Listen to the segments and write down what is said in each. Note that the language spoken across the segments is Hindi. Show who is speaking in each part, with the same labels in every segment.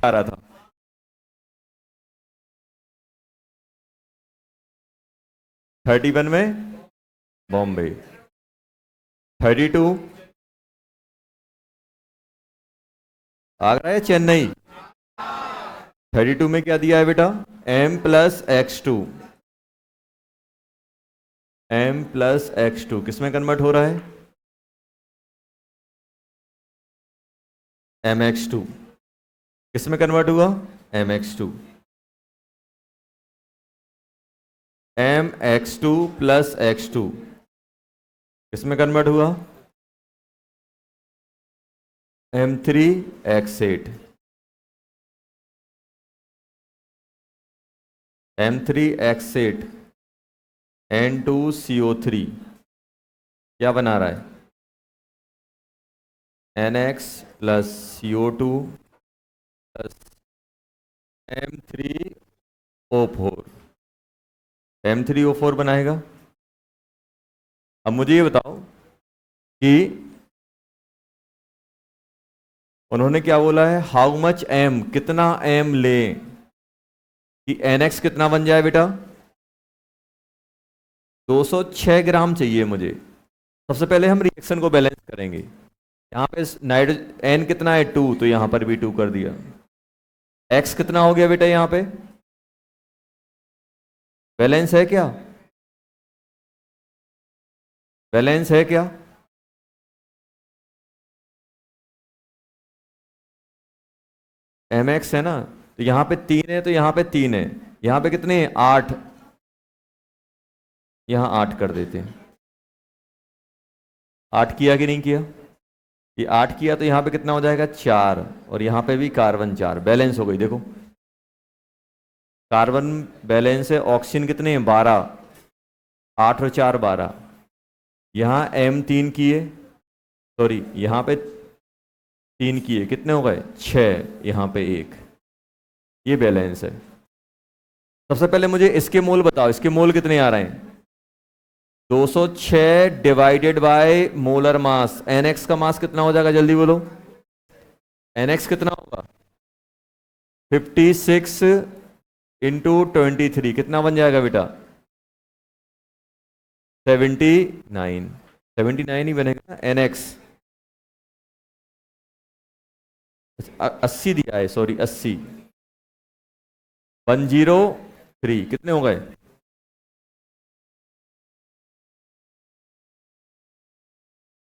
Speaker 1: आ रहा था। 31 में बॉम्बे। 32 आगरा या चेन्नई? 32 में क्या दिया है बेटा? m+x2। m+x2 किस में कन्वर्ट हो रहा है? mx2 किस में कन्वर्ट हुआ? mx2। mx2 प्लस x2 किस में कन्वर्ट हुआ? m3x8। m3x8 N2CO3 क्या बना रहा है? NX plus CO2 plus M3O4। M3O4 बनाएगा। अब मुझे ये बताओ कि उन्होंने क्या बोला है? हाउ मच M, कितना M ले कि NX कितना बन जाए बेटा? 206 ग्राम चाहिए मुझे। सबसे पहले हम रिएक्शन को बैलेंस करेंगे। यहाँ पे नाइट्रोजन N कितना है? 2, तो यहाँ पर भी 2 कर दिया। X कितना हो गया बेटा? यहाँ पे बैलेंस है क्या? बैलेंस है क्या? mx है ना, तो यहाँ पे 3 है, तो यहाँ पे 3 है। यहाँ पे कितने हैं? 8। यहाँ 8 कर देते हैं। 8 किया कि नहीं किया? ये 8 किया तो यहाँ पे कितना हो जाएगा? 4। और यहाँ पे भी कार्बन 4। बैलेंस हो गई। देखो कार्बन बैलेंस है। ऑक्सीजन कितने हैं? 12। 8 और 4 12। यहाँ M3 किए, सॉरी यहाँ पे 3 किए, कितने हो गए? 6। यहाँ पे 1। ये बैलेंस है। सबसे पहले मुझे इसके मोल बताओ। इसके मोल कितने आ रहे हैं? 206 divided by molar mass. NX का मास कितना हो जाएगा? जल्दी बोलो। NX कितना होगा? 56 इंटू 23 कितना बन जाएगा बेटा? 79। 79 ही बनेगा ना NX। 80 दिया है, सॉरी 80। 103 कितने हो गए?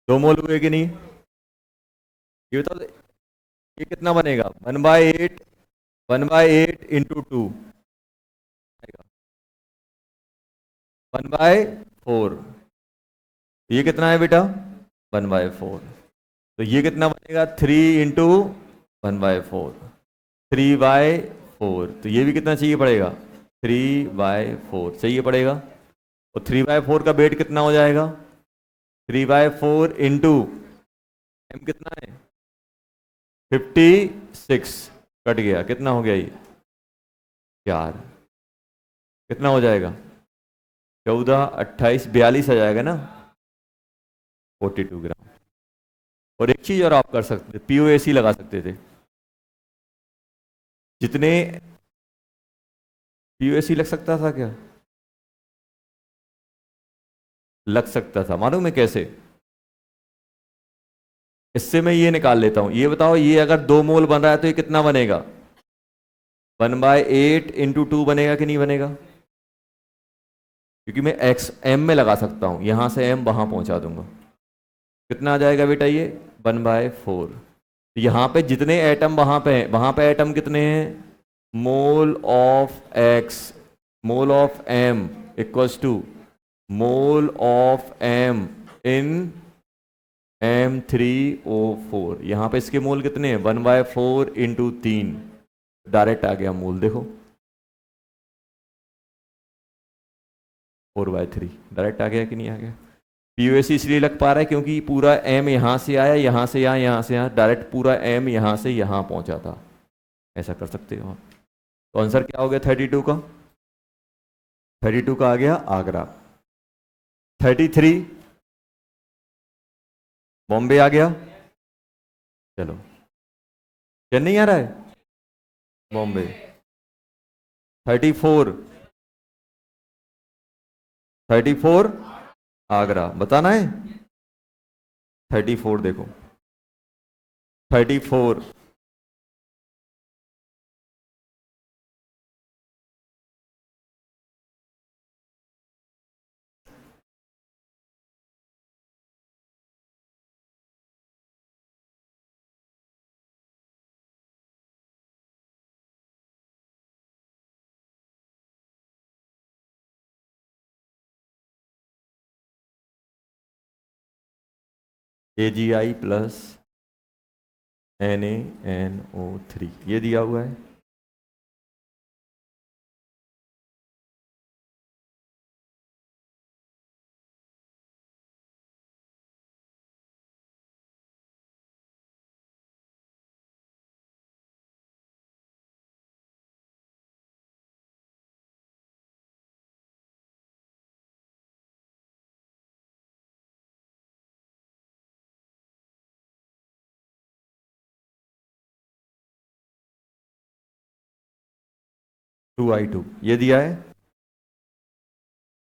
Speaker 1: दो मोल हुए कि नहीं? ये बताओ ये कितना बनेगा? 1/8। 1/8 इंटू 2 1/4। ये कितना है बेटा? 1/4। तो ये कितना बनेगा? 3 इंटू 1/4। 3/4। तो ये भी कितना चाहिए पड़ेगा? 3/4 चाहिए पड़ेगा। और 3/4 का वेट कितना हो जाएगा? 3/4 इंटू M कितना है? 56। कट गया, कितना हो गया ये? 4। कितना हो जाएगा? 14 28 42 आ जाएगा ना? 42 ग्राम। और एक चीज और आप कर सकते थे, POAC लगा सकते थे। जितने POAC लग सकता था क्या? लग सकता था। मालूम है कैसे? इससे मैं ये निकाल लेता हूं। ये बताओ, ये अगर 2 मोल बन रहा है तो ये कितना बनेगा? 1/8 इंटू 2 बनेगा कि नहीं बनेगा? क्योंकि मैं x M में लगा सकता हूं, यहां से M वहां पहुंचा दूंगा। कितना आ जाएगा बेटा ये? 1/4। यहां पे जितने एटम वहां पे हैं, वहां पे एटम कितने हैं? Mole of x, mole of M equals to mole of M in M3O4। यहां पे इसके मोल कितने हैं? 1/4 इंटू 3। डायरेक्ट आ गया मोल। देखो 4/3 डायरेक्ट आ गया कि नहीं आ गया? POAC इसलिए लग पा रहा है क्योंकि पूरा M यहां से आया, यहां से यहां से यहां, डायरेक्ट पूरा M यहां से यहां पहुंचा था। ऐसा कर सकते हो आप। तो आंसर क्या हो गया 32 का? 32 का आ गया आगरा। 33 बॉम्बे आ गया। चलो चेन्नई आ रहा है। बॉम्बे। 34, 34 आगरा, बताना है। 34 देखो, 34 AGI प्लस NaNO3 ये दिया हुआ है। टू आई टू ये दिया है।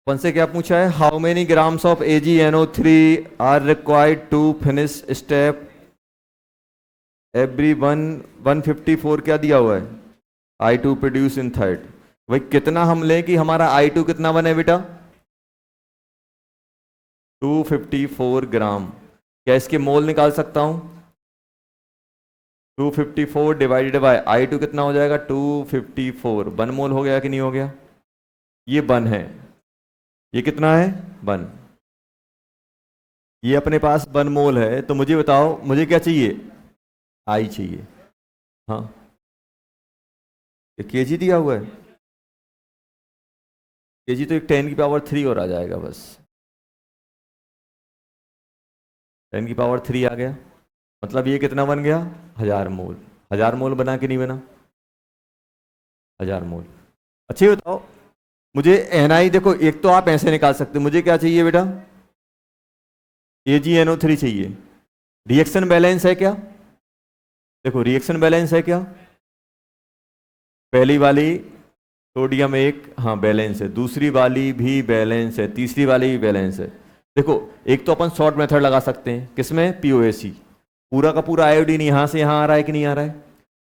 Speaker 1: अपन से क्या पूछा है, how many grams of AgNO3 are required to finish step every 154 क्या दिया हुआ है, I2 प्रोड्यूस इन थर्ड। भाई कितना हम लें कि हमारा I2 कितना बने बेटा, 254 ग्राम। क्या इसके मोल निकाल सकता हूं, 254 डिवाइडेड बाय I2 कितना हो जाएगा, 254 वन मोल हो गया कि नहीं हो गया, ये वन है, ये कितना है वन, ये अपने पास वन मोल है। तो मुझे बताओ मुझे क्या चाहिए, I चाहिए। हाँ ये केजी दिया हुआ है, केजी तो एक 10 की पावर 3 और आ जाएगा बस, 10 की पावर 3 आ गया, मतलब ये कितना बन गया 1000 मोल। 1000 मोल बना कि नहीं बना, 1000 मोल। अच्छा ये बताओ मुझे NI, देखो एक तो आप ऐसे निकाल सकते हो, मुझे क्या चाहिए बेटा, AgNO3 चाहिए। रिएक्शन बैलेंस है क्या, देखो रिएक्शन बैलेंस है क्या, पहली वाली सोडियम एक, हाँ बैलेंस है, दूसरी वाली भी बैलेंस है, तीसरी वाली भी बैलेंस है। देखो एक तो अपन शॉर्ट मेथड लगा सकते हैं, किसमें, POAC। पूरा का पूरा आयोडीन यहां से यहां आ रहा है कि नहीं आ रहा है,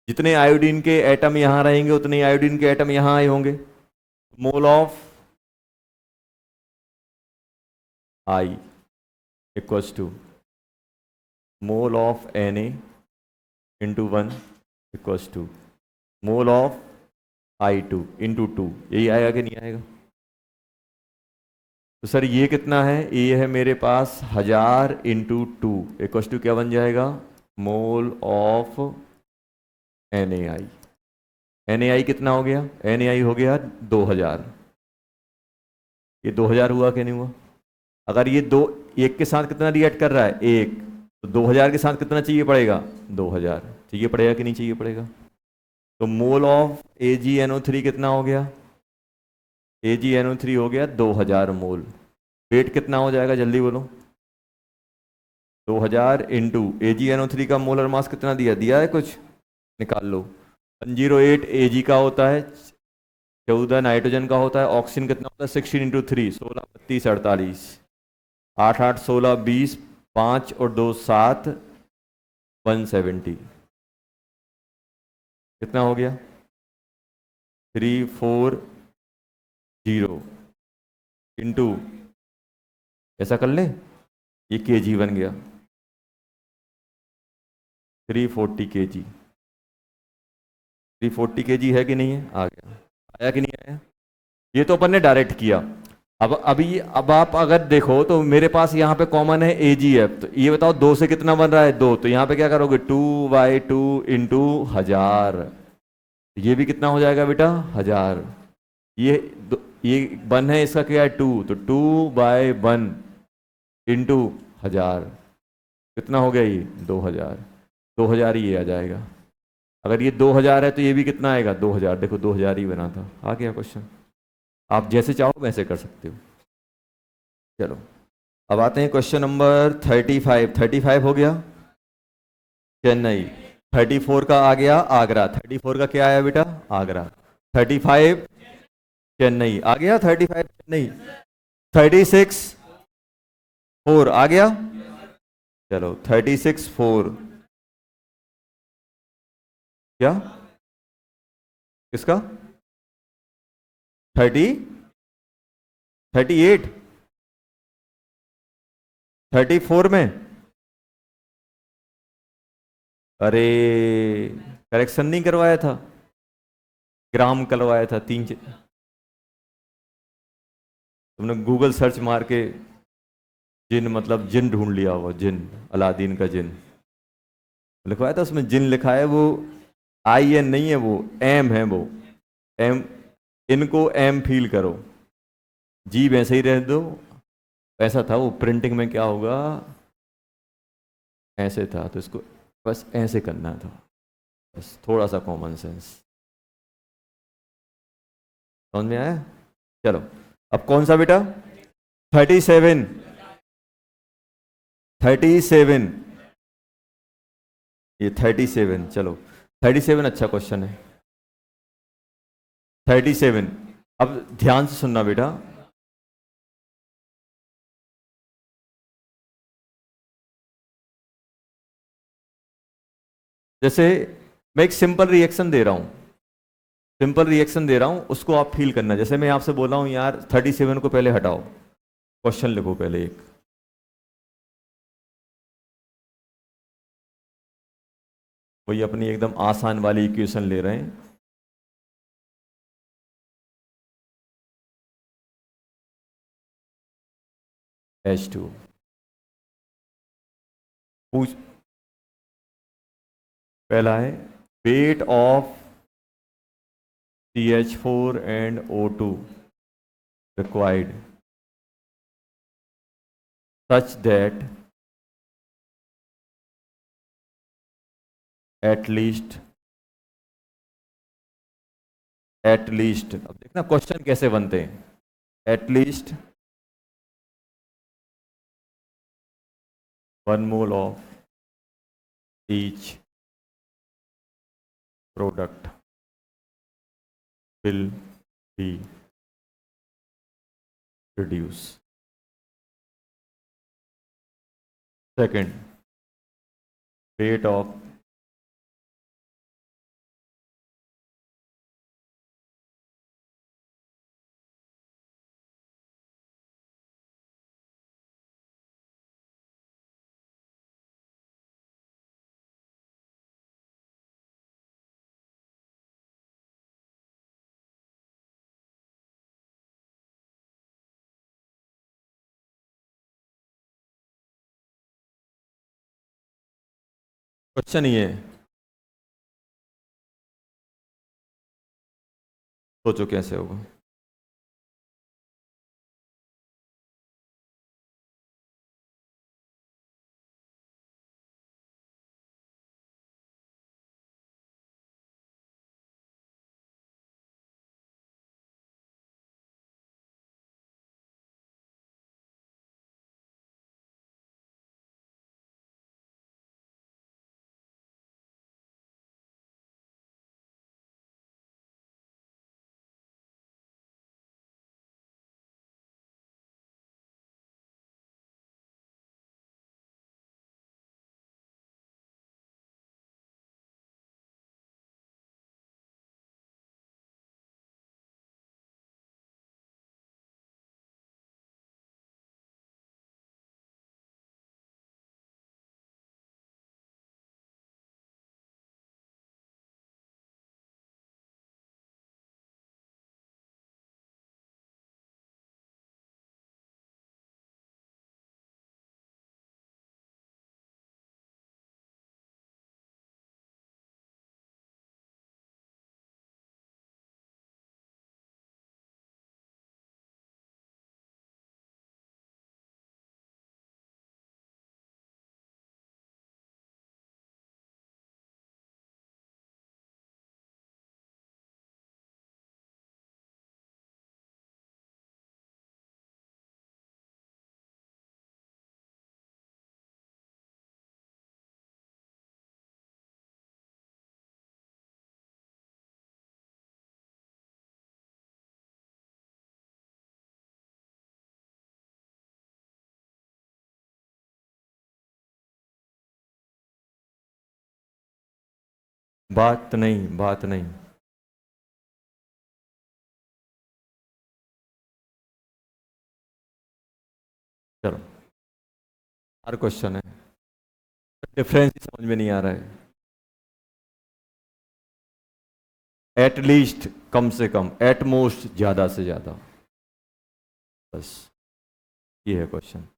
Speaker 1: जितने आयोडीन के एटम यहां रहेंगे उतने आयोडीन के एटम यहां आए होंगे। Mole of I equals to mole of Na into 1 equals to mole of I2 into 2, यही आएगा कि नहीं आएगा। तो सर ये कितना है, ये है मेरे पास 1000 इंटू 2 इक्वल्स टू क्या बन जाएगा, मोल ऑफ NaI। NaI कितना हो गया, NaI हो गया 2000। ये 2000 हुआ कि नहीं हुआ, अगर ये दो एक के साथ कितना रिएक्ट कर रहा है, एक, तो 2000 के साथ कितना चाहिए पड़ेगा, 2000 चाहिए पड़ेगा कि नहीं चाहिए पड़ेगा। तो मोल ऑफ AgNO3 कितना हो गया, AgNO3 हो गया 2000 मोल। वेट कितना हो जाएगा जल्दी बोलो, 2000 इंटू AgNO3 का मोलर मास कितना दिया, दिया है कुछ, निकाल लो। 108 Ag का होता है, 14 नाइट्रोजन का होता है, ऑक्सीजन कितना होता है 16 इंटू 3, 16 32 48, 8 8 16 20, 5 और 2 7, 170 कितना हो गया, 340 इंटू, ऐसा कर ले, ये kg बन गया, 340 kg, 340 kg है कि नहीं है, आ गया, आया कि नहीं आया। ये तो अपन ने डायरेक्ट किया। अब आप अगर देखो तो मेरे पास यहाँ पे कॉमन है AgF, तो ये बताओ 2 से कितना बन रहा है, 2, तो यहाँ पे क्या करोगे 2/2 इंटू 1000, ये भी कितना हो जाएगा बेटा 1000। ये ये 1 है, इसका क्या है 2, तो 2/1 इंटू 1000 कितना हो गया, ये 2000, 2000 ही ये आ जाएगा। अगर ये 2000 है तो ये भी कितना आएगा 2000, देखो 2000 ही बना था, आ गया क्वेश्चन। आप जैसे चाहो वैसे कर सकते हो। चलो अब आते हैं क्वेश्चन नंबर 35। 35 हो गया, चेन्नई 34 का आ गया आगरा, 34 का क्या आया बेटा? आगरा। 35 चेन्नई आ गया, 35 चेन्नई। 36 4 आ गया। चलो 36 4 क्या किसका? 30 38 34 में। अरे करेक्शन नहीं करवाया था, ग्राम करवाया था तुमने गूगल सर्च मार के जिन मतलब जिन ढूंढ लिया, वो जिन अलादीन का जिन लिखवाया था, उसमें जिन लिखा है, वो आई एन नहीं है, वो एम है, वो एम। इनको एम फील करो, जी वैसे ही रह दो। ऐसा था वो, प्रिंटिंग में क्या होगा, ऐसे था, तो इसको बस ऐसे करना था, बस थोड़ा सा कॉमन सेंस। समझ में आया? चलो अब कौन सा बेटा? 37 37 ये 37, चलो 37 अच्छा क्वेश्चन है। 37, अब ध्यान से सुनना बेटा। जैसे मैं एक सिंपल रिएक्शन दे रहा हूं, सिंपल रिएक्शन दे रहा हूं, उसको आप फील करना। जैसे मैं आपसे बोल रहा हूं यार 37 को पहले हटाओ, क्वेश्चन लिखो पहले एक। वही अपनी एकदम आसान वाली इक्वेशन ले रहे हैं। H2 पूछ, पहला है weight of CH4 and O2 required such that at least अब देखना क्वेश्चन कैसे बनते हैं। At least 1 mole of each product will be produced. Second, weight of question ये है, सोचो कैसे होगा। बात नहीं, बात नहीं। चलो, हर क्वेश्चन है, डिफरेंस ही समझ में नहीं आ रहा है। एट लीस्ट कम से कम, एट मोस्ट ज्यादा से ज्यादा, बस ये है क्वेश्चन।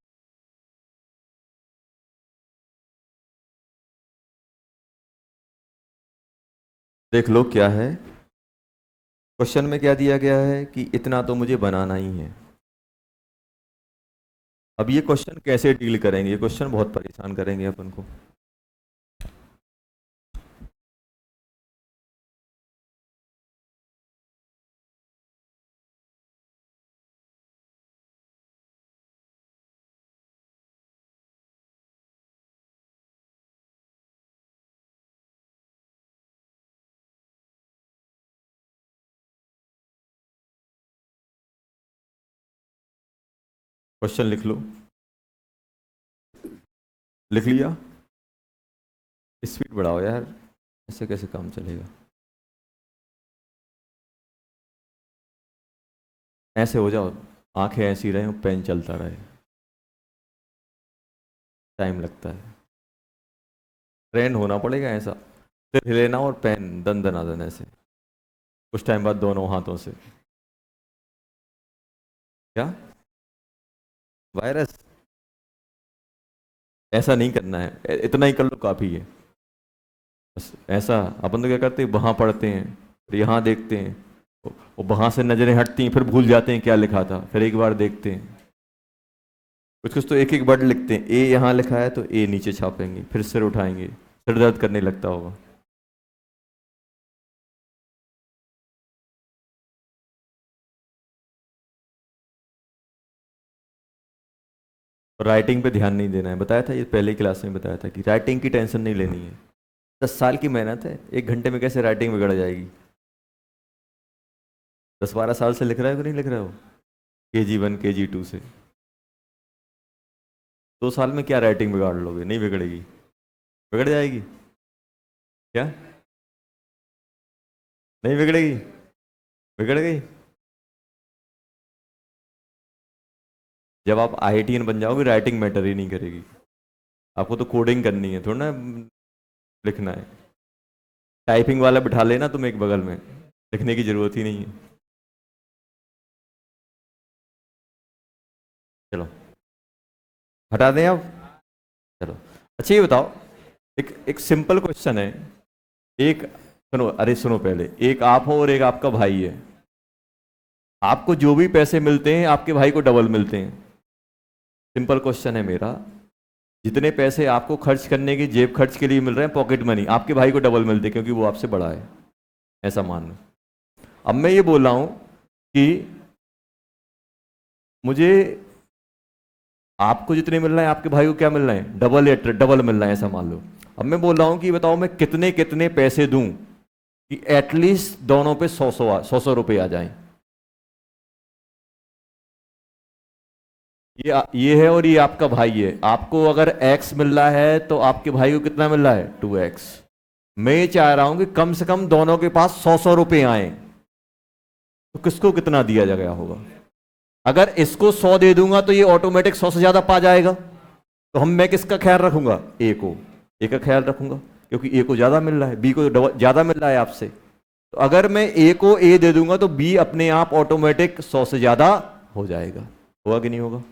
Speaker 1: देख लो क्या है क्वेश्चन में, क्या दिया गया है कि इतना तो मुझे बनाना ही है। अब ये क्वेश्चन कैसे डील करेंगे, ये क्वेश्चन बहुत परेशान करेंगे अपन को। क्वेश्चन लिख लो, लिख लिया? स्पीड बढ़ाओ यार, ऐसे कैसे काम चलेगा। ऐसे हो जाओ, आंखें ऐसी रहे, पेन चलता रहे, टाइम लगता है। ट्रेन होना पड़ेगा ऐसा, सिर हिलेना और पेन दन दन दन ऐसे, कुछ टाइम बाद दोनों हाथों से। क्या वायरस? ऐसा नहीं करना है, इतना ही कर लो काफी है। बस ऐसा अपन तो क्या करते हैं, वहां पढ़ते हैं, फिर यहाँ देखते हैं, और वहां से नजरें हटती हैं, फिर भूल जाते हैं क्या लिखा था, फिर एक बार देखते हैं। कुछ कुछ तो एक एक वर्ड लिखते हैं, ए यहाँ लिखा है तो ए नीचे छापेंगे, फिर सिर उठाएंगे, सिर दर्द करने लगता होगा। राइटिंग पे ध्यान नहीं देना है, बताया था ये पहले क्लास में, बताया था कि राइटिंग की टेंशन नहीं लेनी है। 10 साल की मेहनत है, 1 घंटे में कैसे राइटिंग बिगड़ जाएगी। 10-12 साल से लिख रहे हो कि नहीं लिख रहे हो, KG1 KG2 से। 2 साल में क्या राइटिंग बिगाड़ लोगे, नहीं बिगड़ेगी, बिगड़ जाएगी क्या, नहीं बिगड़ेगी, बिगड़ गई। जब आप IITian बन जाओगे, राइटिंग मैटर ही नहीं करेगी, आपको तो कोडिंग करनी है, थोड़ा ना लिखना है। टाइपिंग वाला बिठा लेना तुम एक बगल में, लिखने की जरूरत ही नहीं है। चलो हटा दें अब। चलो अच्छा ये बताओ, एक एक सिंपल क्वेश्चन है, एक सुनो, अरे सुनो पहले, एक आप हो और एक आपका भाई है, आपको जो भी पैसे मिलते हैं आपके भाई को डबल मिलते हैं। सिंपल क्वेश्चन है मेरा, जितने पैसे आपको खर्च करने की जेब खर्च के लिए मिल रहे हैं, पॉकेट मनी, आपके भाई को डबल मिलते हैं क्योंकि वो आपसे बड़ा है, ऐसा मान लो। अब मैं ये बोल रहा हूं कि मुझे, आपको जितने मिल रहे हैं आपके भाई को क्या मिल रहे हैं, डबल या डबल मिल रहा है, ऐसा मान लो। अब मैं बोल रहा हूं कि बताओ मैं कितने कितने पैसे दूं कि एटलीस्ट दोनों पे 100 रुपए आ जाएं। ये है और ये आपका भाई है, आपको अगर x मिल रहा है तो आपके भाई को कितना मिल रहा है, 2x। मैं ये चाह रहा हूं कि कम से कम दोनों के पास 100 रुपए आए, तो किसको कितना दिया गया होगा। अगर इसको 100 दे दूंगा तो ये ऑटोमेटिक 100 से ज्यादा पा जाएगा, तो मैं किसका ख्याल रखूंगा, ए को, ए का ख्याल रखूंगा, क्योंकि ए को ज्यादा मिल रहा है, बी को ज्यादा मिल रहा है आपसे। तो अगर मैं ए को ए दे दूंगा तो बी अपने आप ऑटोमेटिक 100 से ज्यादा हो जाएगा। होगा कि नहीं होगा,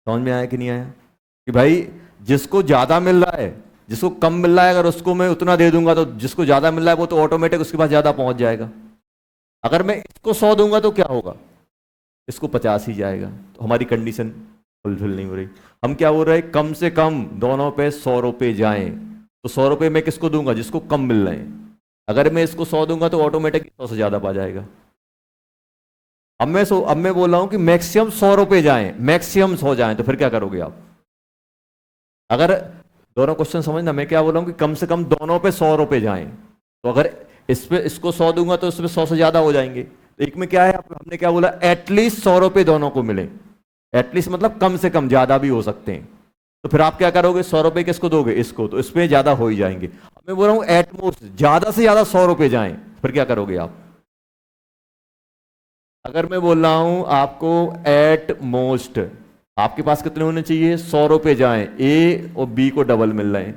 Speaker 1: समझ में आया कि नहीं आया, कि भाई जिसको ज्यादा मिल रहा है, जिसको कम मिल रहा है, अगर उसको मैं उतना दे दूंगा तो जिसको ज्यादा मिल रहा है वो तो ऑटोमेटिक उसके पास ज्यादा पहुंच जाएगा। अगर मैं इसको 100 दूंगा तो क्या होगा, इसको 50 ही जाएगा, तो हमारी कंडीशन फुलफिल नहीं हो रही। हम क्या बोल रहे हैं, कम से कम दोनों पे 100 रुपए जाएं, तो 100 रुपए मैं किसको दूंगा, जिसको कम मिल रहे हैं। अगर मैं इसको 100 दूंगा तो ऑटोमेटिक 100 से ज्यादा पा जाएगा। अब मैं बोल रहा हूं कि मैक्सिमम 100 रुपए जाएं, मैक्सिमम 100 जाएं, तो फिर क्या करोगे आप। अगर दोनों क्वेश्चन समझना, मैं क्या बोल रहा हूं कि कम से कम दोनों पे 100 रुपए जाएं, तो अगर इस पे इसको 100 दूंगा तो उसमें 100 से ज्यादा हो जाएंगे। तो एक में क्या है, हमने क्या बोला, एटलीस्ट 100 रुपए दोनों को मिले। एटलीस्ट मतलब कम से कम, ज्यादा भी हो सकते हैं। तो फिर आप क्या करोगे, 100 रुपए किसको दोगे, इसको, तो इसमें ज्यादा हो ही जाएंगे। मैं बोल रहा हूं एटमोस्ट ज्यादा से ज्यादा 100 रुपए जाएं, फिर क्या करोगे आप? अगर मैं बोल रहा हूं आपको एट मोस्ट आपके पास कितने होने चाहिए, 100 रुपए जाएं, ए और बी को डबल मिल रहे हैं,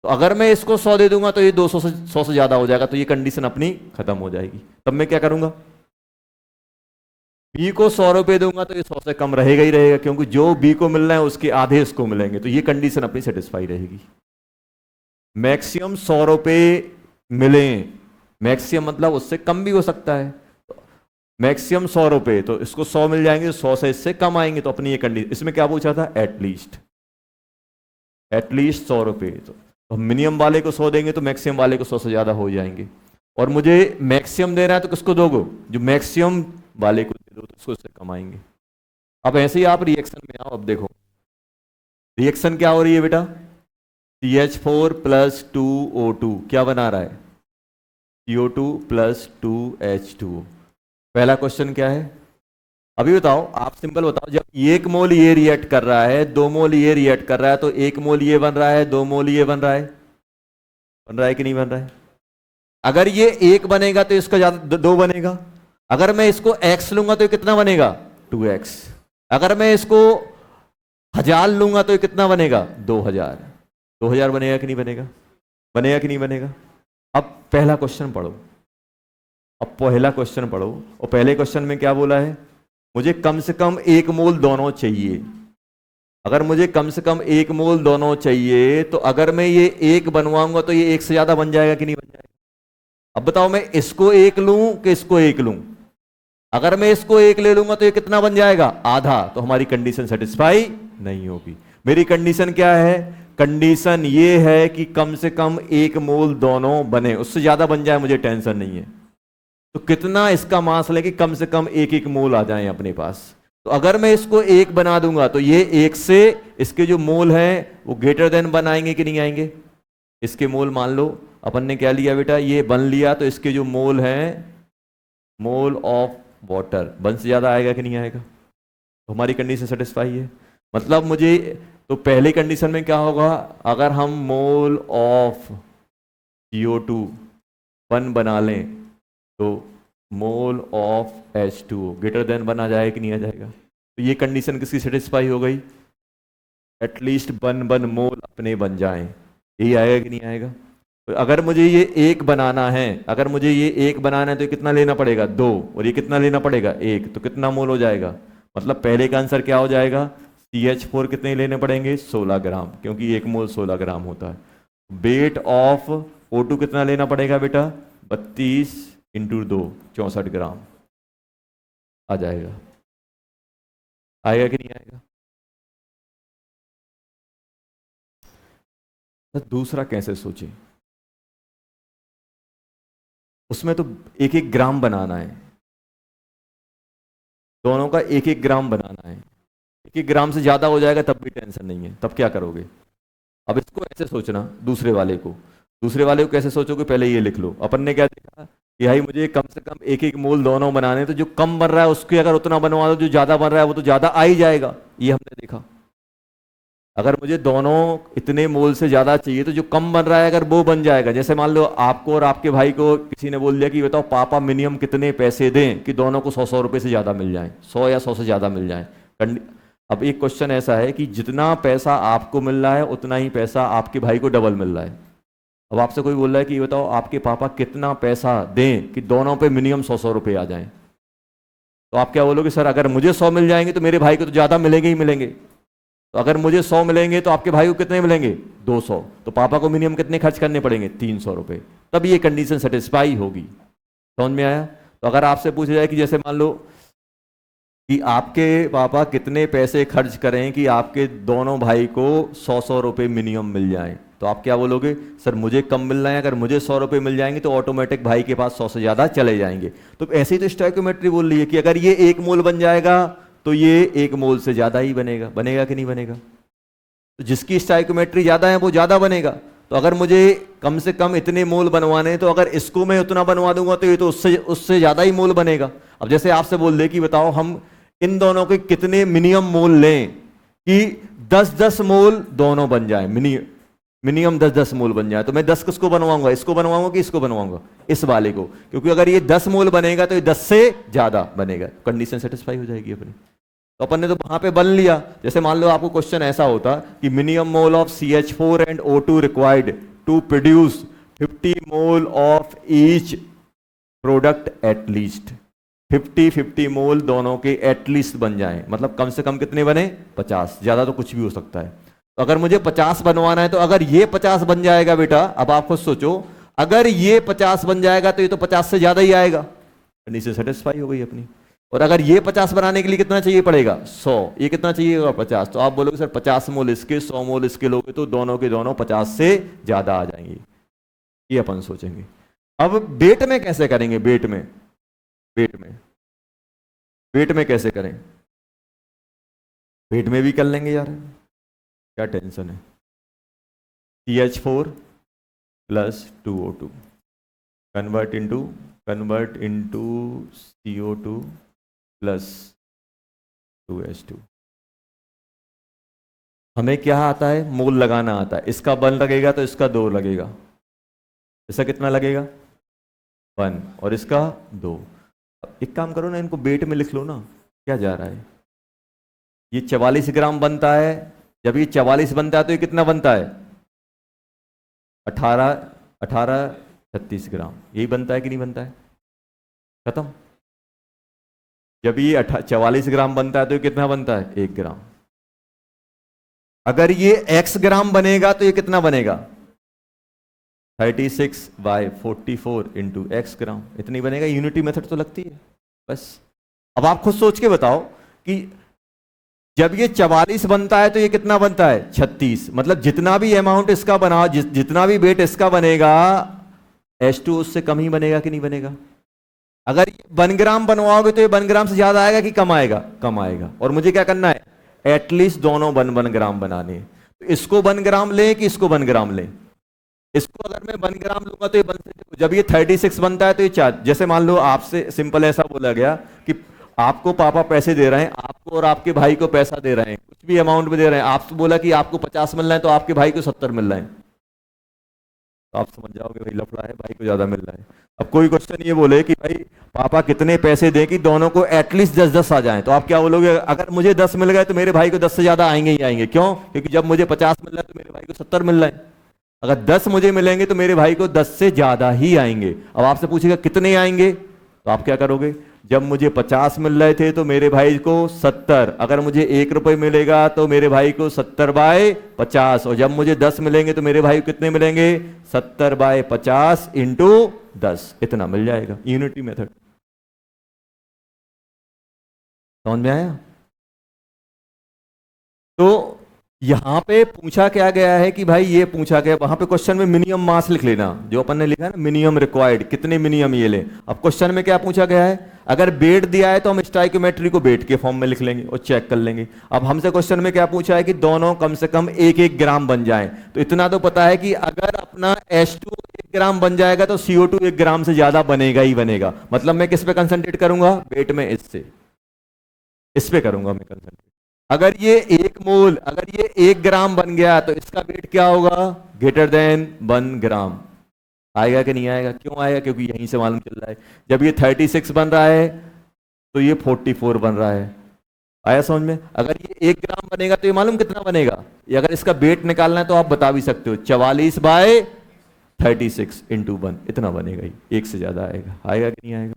Speaker 1: तो अगर मैं इसको 100 दे दूंगा तो ये 200 से 100 से ज्यादा हो जाएगा, तो ये कंडीशन अपनी खत्म हो जाएगी। तब मैं क्या करूंगा, बी को 100 रुपए दूंगा तो ये 100 से कम रहेगा ही रहेगा, क्योंकि जो बी को मिल रहा है उसके आधे इसको मिलेंगे, तो ये कंडीशन अपनी सेटिस्फाई रहेगी। मैक्सिमम 100 रुपए मिले, मैक्सिमम मतलब उससे कम भी हो सकता है, मैक्सिमम 100 रुपए, तो इसको 100 मिल जाएंगे, 100 से इससे कम आएंगे, तो अपनी ये कंडीशन। इसमें क्या पूछा था, एटलीस्ट 100 रुपए, तो मिनिमम वाले को 100 देंगे तो मैक्सिमम वाले को 100 से ज्यादा हो जाएंगे, और मुझे मैक्सिमम देना है तो किसको दोगे, जो मैक्सिमम वाले को दे दो, तो उसको इससे कम आएंगे। अब ऐसे ही आप रिएक्शन में आओ, अब देखो रिएक्शन क्या हो रही है बेटा, CH4 + 2O2 क्या बना रहा है, CO2 + 2H2O। पहला क्वेश्चन क्या है, अभी बताओ, आप सिंपल बताओ, जब 1 मोल ये रिएक्ट कर रहा है, 2 मोल ये रिएक्ट कर रहा है, तो 1 मोल ये बन रहा है, 2 मोल ये बन रहा है कि नहीं बन रहा है? अगर ये 1 बनेगा तो इसका ज्यादा 2 बनेगा, अगर मैं इसको x लूंगा तो ये कितना बनेगा, 2x, अगर मैं इसको 1000 लूंगा तो ये कितना बनेगा, 2000 बनेगा कि नहीं बनेगा, बनेगा कि नहीं बनेगा? अब पहला क्वेश्चन पढ़ो, और पहले क्वेश्चन में क्या बोला है, मुझे कम से कम 1 मोल दोनों चाहिए। अगर मुझे कम से कम 1 मोल दोनों चाहिए, तो अगर मैं ये 1 बनवाऊंगा तो ये 1 से ज्यादा बन जाएगा कि नहीं बन जाएगा? अब बताओ, मैं इसको 1 लूं कि इसको 1 लूं? अगर मैं इसको 1 ले लूंगा तो ये कितना बन जाएगा, आधा, तो हमारी कंडीशन सेटिस्फाई नहीं होगी। मेरी कंडीशन क्या है, कंडीशन ये है कि कम से कम 1 मोल दोनों बने, उससे ज्यादा बन जाए मुझे टेंशन नहीं है। तो कितना इसका मास लेके कम से कम 1 मोल आ जाए अपने पास। तो अगर मैं इसको 1 बना दूंगा तो ये 1 से इसके जो मोल हैं वो ग्रेटर देन बनाएंगे कि नहीं आएंगे? इसके मोल मान लो अपन ने क्या लिया बेटा, ये बन लिया, तो इसके जो मोल हैं, मोल ऑफ वाटर, वन से ज्यादा आएगा कि नहीं आएगा? तो हमारी कंडीशन सेटिस्फाई है। मतलब मुझे, तो पहली कंडीशन में क्या होगा, अगर हम मोल ऑफ CO2 1 बना लें तो mole of H2O greater than 1 आ जाएगा कि नहीं आ जाएगा? तो ये कंडीशन किसकी सेटिस्फाई हो गई, एटलीस्ट 1 मोल अपने बन जाएं, यही आएगा कि नहीं आएगा? तो अगर मुझे ये 1 बनाना है, तो कितना लेना पड़ेगा, 2, और ये कितना लेना पड़ेगा, 1, तो कितना मोल हो जाएगा? मतलब पहले का आंसर क्या हो जाएगा, CH4 कितने लेने पड़ेंगे, 16 ग्राम, क्योंकि 1 मोल 16 ग्राम होता है। वेट ऑफ O2 कितना लेना पड़ेगा बेटा, 32 × 2 64 ग्राम आ जाएगा। आएगा कि नहीं आएगा? तो दूसरा कैसे सोचे, उसमें तो 1 ग्राम बनाना है, दोनों का 1 ग्राम बनाना है। 1 ग्राम से ज्यादा हो जाएगा तब भी टेंशन नहीं है, तब क्या करोगे? अब इसको ऐसे सोचना, दूसरे वाले को कैसे सोचोगे, पहले ये लिख लो। अपन ने क्या देखा कि भाई मुझे कम से कम 1 मोल दोनों बनाने, तो जो कम बन रहा है उसके अगर उतना बनवा दो, जो ज्यादा बन रहा है वो तो ज्यादा आ ही जाएगा, ये हमने देखा। अगर मुझे दोनों इतने मोल से ज्यादा चाहिए तो जो कम बन रहा है अगर वो बन जाएगा, जैसे मान लो आपको और आपके भाई को किसी ने बोल दिया कि बताओ पापा मिनिमम कितने पैसे दें कि दोनों को 100 रुपए से ज्यादा मिल जाए, 100 या 100 से ज्यादा मिल जाए। अब एक क्वेश्चन ऐसा है कि जितना पैसा आपको मिल रहा है उतना ही पैसा आपके भाई को डबल मिल रहा है। अब आपसे कोई बोल रहा है कि बताओ आपके पापा कितना पैसा दें कि दोनों पे मिनिमम 100 रुपए आ जाएं, तो आप क्या बोलोगे, सर अगर मुझे 100 मिल जाएंगे तो मेरे भाई को तो ज्यादा मिलेंगे ही मिलेंगे। तो अगर मुझे 100 मिलेंगे तो आपके भाई को कितने मिलेंगे, 200, तो पापा को मिनिमम कितने खर्च करने पड़ेंगे, 300 रुपए, तब ये कंडीशन सेटिस्फाई होगी। समझ में आया? तो अगर आपसे पूछा जाए कि जैसे मान लो कि आपके पापा कितने पैसे खर्च करें कि आपके दोनों भाई को 100 रुपए मिनिमम मिल जाए, तो आप क्या बोलोगे, सर मुझे कम मिल रहा है, अगर मुझे 100 रुपए मिल जाएंगे तो ऑटोमेटिक भाई के पास 100 से ज्यादा चले जाएंगे। तो ऐसे ही तो स्टोइकोमेट्री बोल रही है कि अगर ये 1 मोल बन जाएगा तो ये 1 मोल से ज्यादा ही बनेगा, बनेगा कि नहीं बनेगा? तो जिसकी स्टोइकोमेट्री ज्यादा है वो ज्यादा बनेगा। तो अगर मुझे कम से कम इतने मोल बनवाने हैं तो अगर इसको मैं उतना बनवा दूंगा तो ये तो उससे ज्यादा ही मोल बनेगा। अब जैसे आपसे बोल दे कि बताओ हम इन दोनों के कितने मिनिमम मोल लें कि 10-10 मोल दोनों बन जाए, मिनिमम 10-10 मोल बन जाए, तो मैं 10 किसको बनवाऊंगा, इसको बनवाऊंगा कि इसको बनवाऊंगा, इस वाले को, क्योंकि अगर ये 10 मोल बनेगा तो ये 10 से ज्यादा बनेगा, कंडीशन सेटिस्फाई हो जाएगी अपनी। तो अपन ने तो वहां पे बन लिया। जैसे मान लो आपको क्वेश्चन ऐसा होता कि minimum mole of CH4 and O2 required to produce 50 mole of each product at least, 50-50 mole दोनों के एटलीस्ट बन जाएं, मतलब कम से कम कितने बने, 50, ज्यादा तो कुछ भी हो सकता है। तो अगर मुझे 50 बनवाना है, तो अगर ये 50 बन जाएगा बेटा, अब आप खुद सोचो, अगर ये 50 बन जाएगा तो ये तो 50 से ज्यादा ही आएगा, कंडीशन सेटिस्फाई हो गई अपनी। और अगर ये 50 बनाने के लिए कितना चाहिए पड़ेगा, 100, ये कितना चाहिए 50, तो आप बोलोगे सर 50 मोल इसके 100 मोल इसके लोगे तो दोनों के दोनों 50 से ज्यादा आ जाएंगे, ये अपन सोचेंगे। अब बेट में कैसे करेंगे, बेट में कैसे करें, बेट में भी कर लेंगे यार, क्या टेंशन है। CH4 plus 2O2 convert into CO2 plus 2H2। हमें क्या आता है, मोल लगाना आता है, इसका 1 लगेगा तो इसका 2 लगेगा, इसका कितना लगेगा 1 और इसका 2। अब एक काम करो ना, इनको बेट में लिख लो ना, क्या जा रहा है। ये 44 ग्राम बनता है, जब ये 44 बनता है तो ये कितना बनता है 18 36 ग्राम, यही बनता है कि नहीं बनता है, खत्म। जब ये 44 ग्राम बनता है तो ये कितना बनता है 1 ग्राम। अगर ये x ग्राम बनेगा तो ये कितना बनेगा 36/44 इंटू x ग्राम, इतनी बनेगा। यूनिटी मेथड तो लगती है बस। अब आप खुद सोच के बताओ कि जब ये 44 बनता है तो ये कितना बनता है 36, मतलब जितना भी अमाउंट इसका बना, जितना भी वेट इसका बनेगा, H2 उससे कम ही बनेगा कि नहीं बनेगा। अगर 1 ग्राम बनवाओगे तो ये 1 ग्राम से ज्यादा आएगा कि कम आएगा, कम आएगा। और मुझे क्या करना है, एटलीस्ट दोनों 1 ग्राम बनाने। तो इसको 1 ग्राम लें कि इसको 1 ग्राम लें, इसको अगर मैं 1 ग्राम लूंगा तो ये जब ये 36 बनता है तो ये 4, जैसे मान लो आपसे सिंपल ऐसा बोला गया कि आपको पापा पैसे दे रहे हैं, आपको और आपके भाई को पैसा दे रहे हैं, कुछ भी अमाउंट में दे रहे हैं, आपसे बोला कि आपको 50 मिल रहा है तो आपके भाई को 70 मिल रहा है, तो आप समझ जाओगे भाई लफड़ा है, भाई को ज्यादा मिल रहा है। अब कोई क्वेश्चन ये बोले कि भाई पापा कितने पैसे दें कि दोनों को एटलीस्ट 10-10 आ जाए, तो आप क्या बोलोगे, अगर मुझे 10 मिल गए तो मेरे भाई को 10 से ज्यादा आएंगे ही आएंगे। क्यों, क्योंकि जब मुझे 50 मिल रहा है तो मेरे भाई को 70 मिल रहा है। अगर 10 मुझे मिलेंगे तो मेरे भाई को 10 से ज्यादा ही आएंगे। अब आपसे पूछेगा कितने आएंगे, तो आप क्या करोगे, जब मुझे 50 मिल रहे थे तो मेरे भाई को 70, अगर मुझे 1 रुपए मिलेगा तो मेरे भाई को 70/50, और जब मुझे 10 मिलेंगे तो मेरे भाई को कितने मिलेंगे 70/50 इंटू 10, इतना मिल जाएगा। यूनिटी मेथड समझ में आया। तो यहां पे पूछा क्या गया है कि भाई ये पूछा गया, वहां पे क्वेश्चन में मिनिमम मास लिख लेना, जो अपन ने लिखा है ना मिनिमम रिक्वायर्ड, कितने मिनिमम ये ले। अब क्वेश्चन में क्या पूछा गया है, अगर बेट दिया है तो हम स्टाइकोमेट्री को बेट के फॉर्म में लिख लेंगे और चेक कर लेंगे। अब हमसे क्वेश्चन में क्या पूछा है कि दोनों कम से कम 1-1 ग्राम बन जाएं, तो इतना तो पता है कि अगर अपना H2 1 ग्राम बन जाएगा तो CO2 1 ग्राम से ज्यादा बनेगा ही बनेगा। मतलब मैं किस पे कंसंट्रेट करूंगा, बेट में, इस पे करूंगा मैं कंसंट्रेट। अगर ये 1 मोल, अगर ये 1 ग्राम बन गया तो इसका वेट क्या होगा, ग्रेटर देन 1 ग्राम। आएगा कि नहीं आएगा, क्यों आएगा, क्योंकि यहीं से मालूम चल रहा है। जब ये 36 बन रहा है तो ये 44 बन रहा है। आया समझ में। अगर ये 1 ग्राम बनेगा तो ये मालूम कितना बनेगा, ये अगर इसका वेट निकालना है तो आप बता भी सकते हो, 44/36 इंटू 1, इतना बनेगा ही, 1 से ज्यादा आएगा। आएगा कि नहीं आएगा।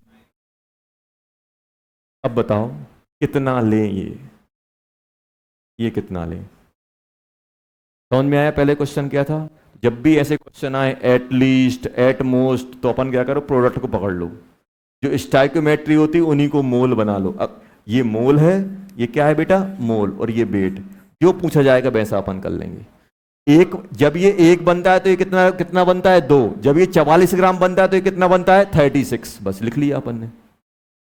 Speaker 1: अब बताओ कितना लें, ये कितना लें, समझ में आया। पहले क्वेश्चन क्या था, जब भी ऐसे क्वेश्चन आए एट लीस्ट एट मोस्ट, तो अपन क्या करो, प्रोडक्ट को पकड़ लो, जो स्टाइकोमेट्री होती है उन्हीं को मोल बना लो। अब ये मोल है, ये क्या है बेटा, मोल, और ये वेट, जो पूछा जाएगा वैसा अपन कर लेंगे। जब ये 1 बनता है तो ये कितना बनता है 2, जब ये 44 ग्राम बनता है तो ये कितना बनता है 36, बस लिख लिया अपन ने।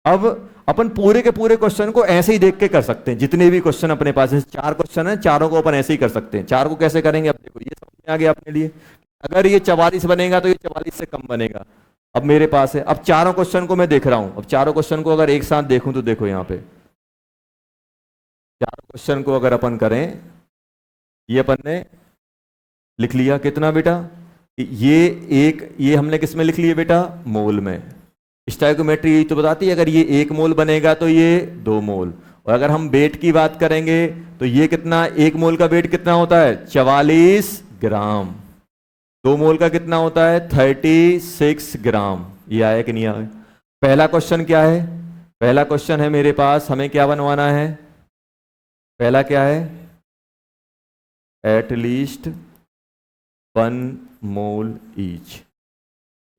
Speaker 1: अब अपन पूरे के पूरे क्वेश्चन को ऐसे ही देख के कर सकते हैं, जितने भी क्वेश्चन अपने पास है, 4 क्वेश्चन है, चारों को अपन ऐसे ही कर सकते हैं। 4 को कैसे करेंगे, अब देखो ये समझ में आ गया अपने लिए। अगर ये 44 बनेगा तो ये 44 से कम बनेगा। अब मेरे पास है, अब चारों क्वेश्चन को मैं देख रहा हूं, अब चारों क्वेश्चन को अगर एक साथ देखूं तो देखो यहां पे चारों क्वेश्चन को अगर अपन करें ये अपन ने लिख लिया कितना बेटा, ये हमने किस में लिख लिया बेटा, मोल में। स्टोइकोमेट्री यही तो बताती है, अगर ये 1 मोल बनेगा तो ये 2 मोल। और अगर हम वेट की बात करेंगे तो ये कितना, 1 मोल का वेट कितना होता है, 44 ग्राम। 2 मोल का कितना होता है, 36 ग्राम। ये आया कि नहीं आया? पहला क्वेश्चन क्या है, पहला क्वेश्चन है मेरे पास, हमें क्या बनवाना है, पहला क्या है, एटलीस्ट 1 मोल ईच।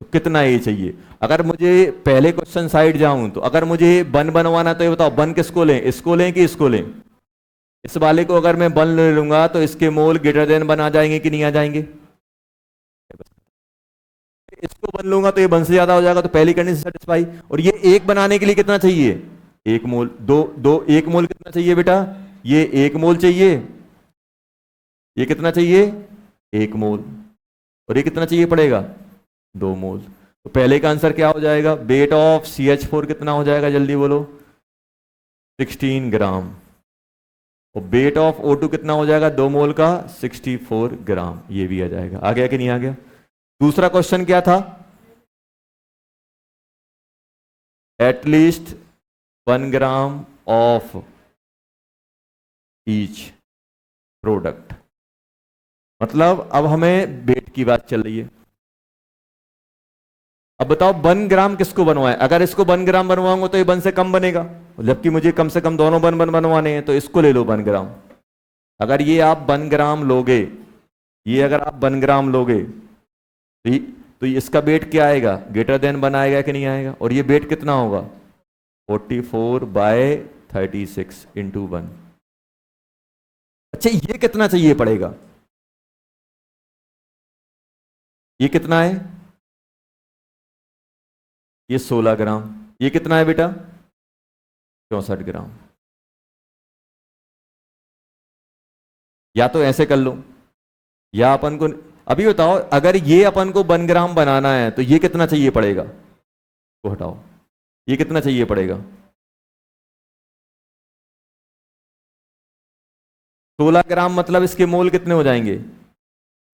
Speaker 1: तो कितना ये चाहिए? अगर मुझे पहले क्वेश्चन साइड जाऊं तो अगर मुझे बन बनवाना तो ये बताओ, बन किसको लें, इसको लें कि इसको लें? इस वाले को अगर मैं बन ले लूंगा तो इसके मोल ग्रेटर देन बन आ जाएंगे कि नहीं आ जाएंगे? इसको बन लूंगा तो ये बन से ज्यादा हो जाएगा, तो पहली कंडीशन सेटिस्फाई। और ये एक बनाने के लिए कितना चाहिए, 1 मोल। दो दो 1 मोल कितना चाहिए बेटा, ये 1 मोल चाहिए। ये कितना चाहिए, 1 मोल। और ये कितना चाहिए पड़ेगा, 2 मोल। तो पहले का आंसर क्या हो जाएगा, वेट ऑफ CH4 कितना हो जाएगा, जल्दी बोलो, 16 ग्राम। और वेट ऑफ O2 कितना हो जाएगा, 2 मोल का, 64 ग्राम। ये भी आ जाएगा। आ गया कि नहीं आ गया? दूसरा क्वेश्चन क्या था, at least 1 gram of each product. मतलब अब हमें वेट की बात चल रही है। अब बताओ 1 ग्राम किसको बनवाए, अगर इसको 1 ग्राम बनवाऊंगा तो ये 1 से कम बनेगा, जबकि मुझे कम से कम दोनों बनवाने हैं। तो इसको ले लो 1 ग्राम। अगर ये आप 1 ग्राम लोगे, ये अगर आप 1 ग्राम लोगे तो तो इसका वेट क्या आएगा, ग्रेटर देन बनाएगा कि नहीं आएगा? और ये वेट कितना होगा, 44/36 इंटू 1। अच्छा ये कितना चाहिए पड़ेगा, ये कितना है, ये 16 ग्राम। ये कितना है बेटा, 64 ग्राम। या तो ऐसे कर लो, या अपन को, अभी बताओ अगर ये अपन को 1 ग्राम बनाना है तो ये कितना चाहिए पड़ेगा, तो हटाओ, ये कितना चाहिए पड़ेगा, 16 ग्राम। मतलब इसके मोल कितने हो जाएंगे,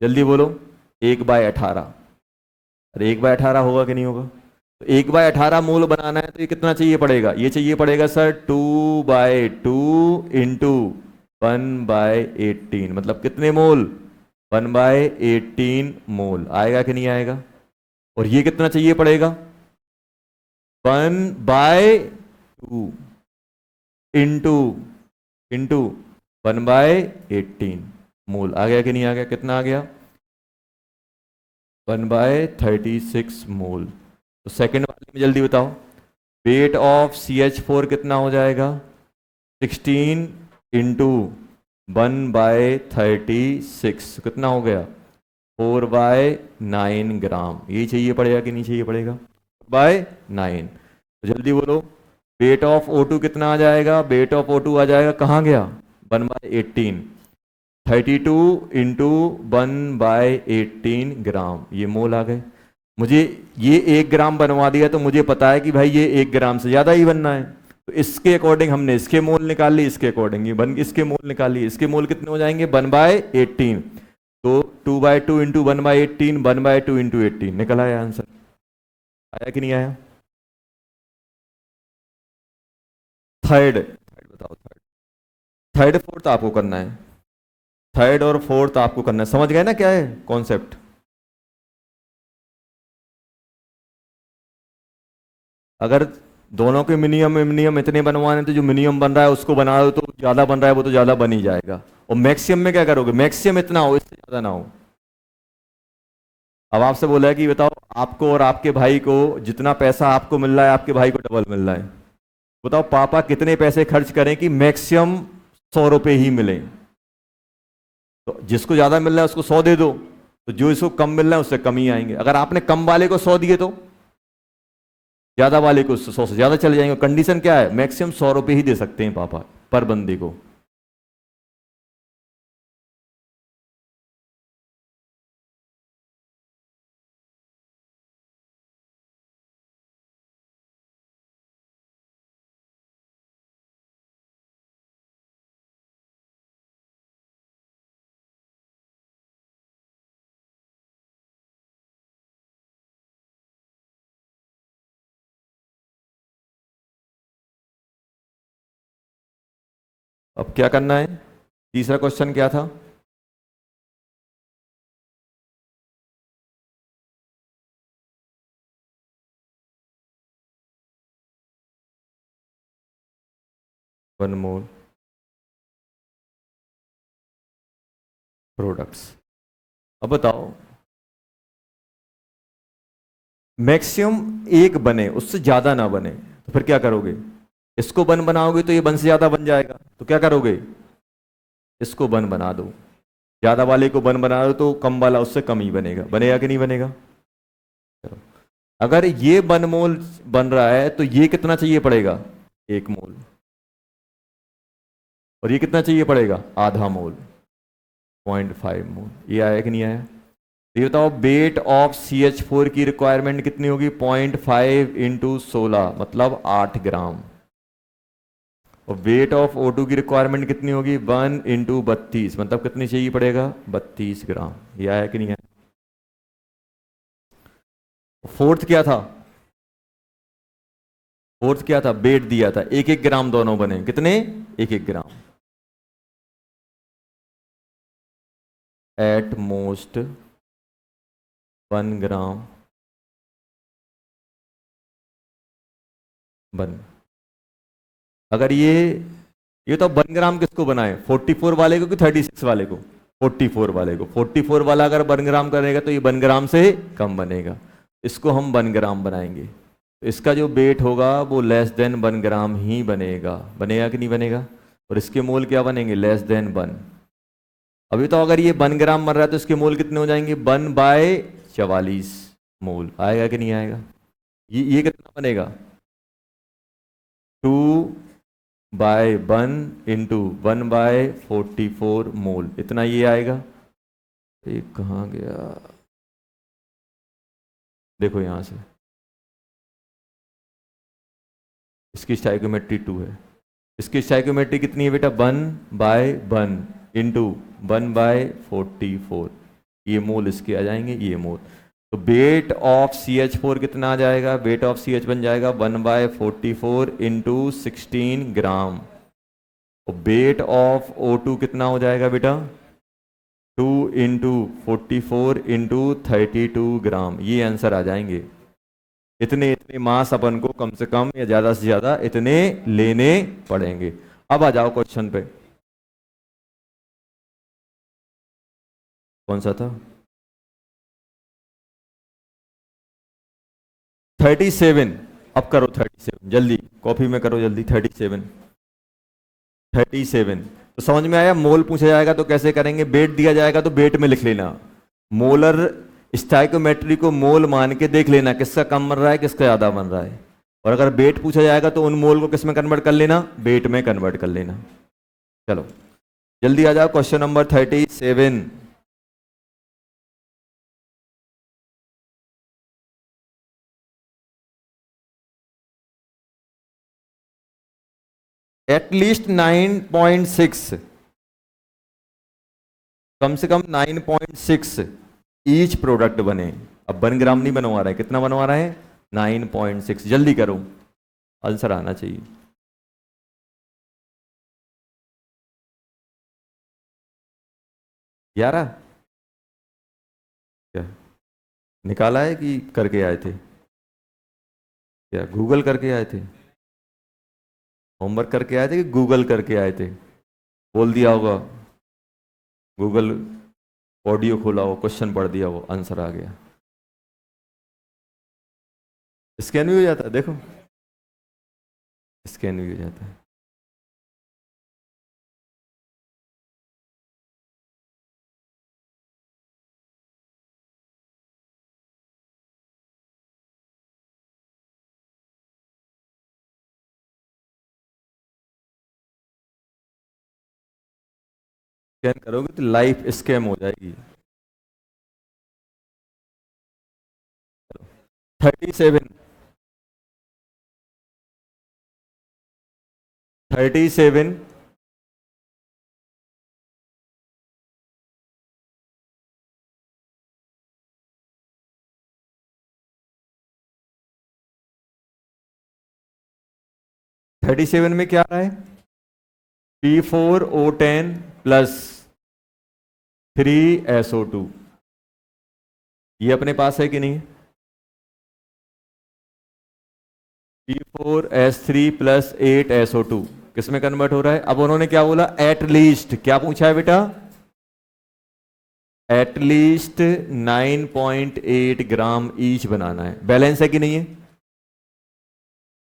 Speaker 1: जल्दी बोलो, 1/18। अरे 1/18 होगा कि नहीं होगा? तो 1/18 मोल बनाना है तो ये कितना चाहिए पड़ेगा, ये चाहिए पड़ेगा सर 2/2 इंटू 1/18। मतलब कितने मोल, 1/18 मोल। आएगा कि नहीं आएगा? और ये कितना चाहिए पड़ेगा, 1/2 इंटू इंटू 1/18 मोल। आ गया कि नहीं आ गया? कितना आ गया, 1/36 मोल। तो सेकंड वाले में जल्दी बताओ, वेट ऑफ CH4 कितना हो जाएगा, 16 इंटू 1/36 कितना हो गया, 4/9 ग्राम। ये चाहिए पड़ेगा कि नहीं चाहिए पड़ेगा, 4/9। तो जल्दी बोलो, वेट ऑफ O2 कितना आ जाएगा, वेट ऑफ O2 आ जाएगा, कहाँ गया, 1/18। 32 इंटू 1/18 ग्राम, ये मोल आ गए। मुझे ये 1 ग्राम बनवा दिया तो मुझे पता है कि भाई ये 1 ग्राम से ज्यादा ही बनना है। तो इसके अकॉर्डिंग हमने इसके मोल निकाल ली, इसके अकॉर्डिंग ये बन इसके मोल निकाल लिए। इसके मोल कितने हो जाएंगे, 1/18। तो 2/2 इंटू 1/18, 1/2 इंटू 18 निकल आया आंसर। आया कि नहीं आया? थर्ड थर्ड बताओ, थर्ड, थर्ड फोर्थ आपको करना है। थर्ड और फोर्थ आपको करना है, समझ गए ना क्या है कॉन्सेप्ट? अगर दोनों के मिनिमम मिनिमम इतने बनवाने तो जो मिनिमम बन रहा है उसको बना दो, तो ज्यादा बन रहा है वो तो ज्यादा बन ही जाएगा। और मैक्सिमम में क्या करोगे, मैक्सिमम इतना हो, इससे ज्यादा ना हो। अब आपसे बोला है कि बताओ आपको और आपके भाई को जितना पैसा आपको मिल रहा है आपके भाई को डबल मिल रहा है। बताओ पापा कितने पैसे खर्च करें कि मैक्सिमम 100 रुपए ही मिले? तो जिसको ज्यादा मिल रहा है उसको 100 दे दो, तो जो इसको कम मिल रहा है उससे कम ही आएंगे। अगर आपने कम वाले को 100 दिए तो ज्यादा वाले को 100 से ज्यादा चले जाएंगे। कंडीशन क्या है, मैक्सिमम 100 रुपए ही दे सकते हैं पापा पर बंदे को। अब क्या करना है? तीसरा क्वेश्चन क्या था? One mole products. अब बताओ, मैक्सिमम एक बने, उससे ज्यादा ना बने, तो फिर क्या करोगे? इसको वन बनाओगे तो ये वन से ज्यादा बन जाएगा, तो क्या करोगे? इसको वन बना दो। ज्यादा वाले को वन बना दो तो कम वाला उससे कम ही बनेगा। बनेगा कि नहीं बनेगा? चलो, अगर ये वन मोल बन रहा है तो ये कितना चाहिए पड़ेगा? एक मोल। और ये कितना चाहिए पड़ेगा? आधा मोल, 0.5 मोल। ये आया कि नहीं आया? तो ये बताओ, वेट ऑफ CH4 की रिक्वायरमेंट कितनी होगी? 0.5 इंटू 16 मतलब 8 ग्राम। और वेट ऑफ O2 की रिक्वायरमेंट कितनी होगी? 1 इंटू 32 मतलब कितनी चाहिए पड़ेगा? 32 ग्राम। ये आया कि नहीं आया? फोर्थ क्या था? फोर्थ क्या था? वेट दिया था, 1-1 ग्राम दोनों बने। कितने? 1-1 ग्राम। एट मोस्ट 1 ग्राम बन। अगर ये तो 1 ग्राम किसको बनाए? 44 वाले को कि 36 वाले को? 44 वाले को। 44 वाला अगर 1 ग्राम करेगा तो ये 1 ग्राम से कम बनेगा। इसको हम 1 ग्राम बनाएंगे, तो इसका जो वेट होगा वो लेस देन 1 ग्राम ही बनेगा। बनेगा कि नहीं बनेगा? और इसके मोल क्या बनेंगे? Less than 1। अभी तो अगर ये 1 ग्राम बन रहा है तो इसके मोल कितने हो जाएंगे? 1/44 मोल। आएगा कि नहीं आएगा? ये कितना बनेगा? 2/1 इंटू 1/44 मोल, इतना ये आएगा। एक कहाँ गया? देखो यहां से, इसकी स्टाइकोमेट्री 2 है। इसकी स्टाइकोमेट्री कितनी है बेटा? 1/1 इंटू 1/44। ये मोल इसके आ जाएंगे, ये मोल। तो वेट ऑफ CH4 कितना आ जाएगा? वेट ऑफ CH बन जाएगा 1/44 इंटू 16 ग्राम। और वेट ऑफ O2 कितना हो जाएगा बेटा? 2 इंटू 44 इंटू 32 ग्राम। ये आंसर आ जाएंगे। इतने इतने मास अपन को कम से कम या ज्यादा से ज्यादा इतने लेने पड़ेंगे। अब आ जाओ क्वेश्चन पे। कौन सा था? 37। अब करो 37 जल्दी, कॉपी में करो जल्दी। 37। 37 तो समझ में आया? मोल पूछा जाएगा तो कैसे करेंगे? वेट दिया जाएगा तो वेट में लिख लेना। मोलर स्टाइकोमेट्री को मोल मान के देख लेना किसका कम बन रहा है, किसका ज्यादा बन रहा है। और अगर वेट पूछा जाएगा तो उन मोल को किस में कन्वर्ट कर लेना? वेट में कन्वर्ट कर लेना। चलो जल्दी आ जाओ, क्वेश्चन नंबर 37। एटलीस्ट 9.6, कम से कम 9.6 ईच प्रोडक्ट बने। अब 1 ग्राम नहीं बनवा रहा है, कितना बनवा रहा है? 9.6। जल्दी करो, आंसर आना चाहिए। ग्यारह? क्या निकाला है कि करके आए थे? क्या गूगल करके आए थे? होमवर्क करके आए थे कि गूगल करके आए थे? बोल दिया होगा, गूगल ऑडियो खोला हो, क्वेश्चन पढ़ दिया हो, आंसर आ गया। स्कैन भी हो जाता है, देखो स्कैन भी हो जाता है। स्कैन करोगे तो लाइफ स्कैम हो जाएगी। 37। 37। 37 में क्या आ रहा है? P4O10 प्लस 3SO2, ये अपने पास है कि नहीं? P4S3 प्लस 8SO2 किस में कन्वर्ट हो रहा है? अब उन्होंने क्या बोला? एट लीस्ट, क्या पूछा है बेटा? एटलीस्ट 9.8 ग्राम ईच बनाना है। बैलेंस है कि नहीं है?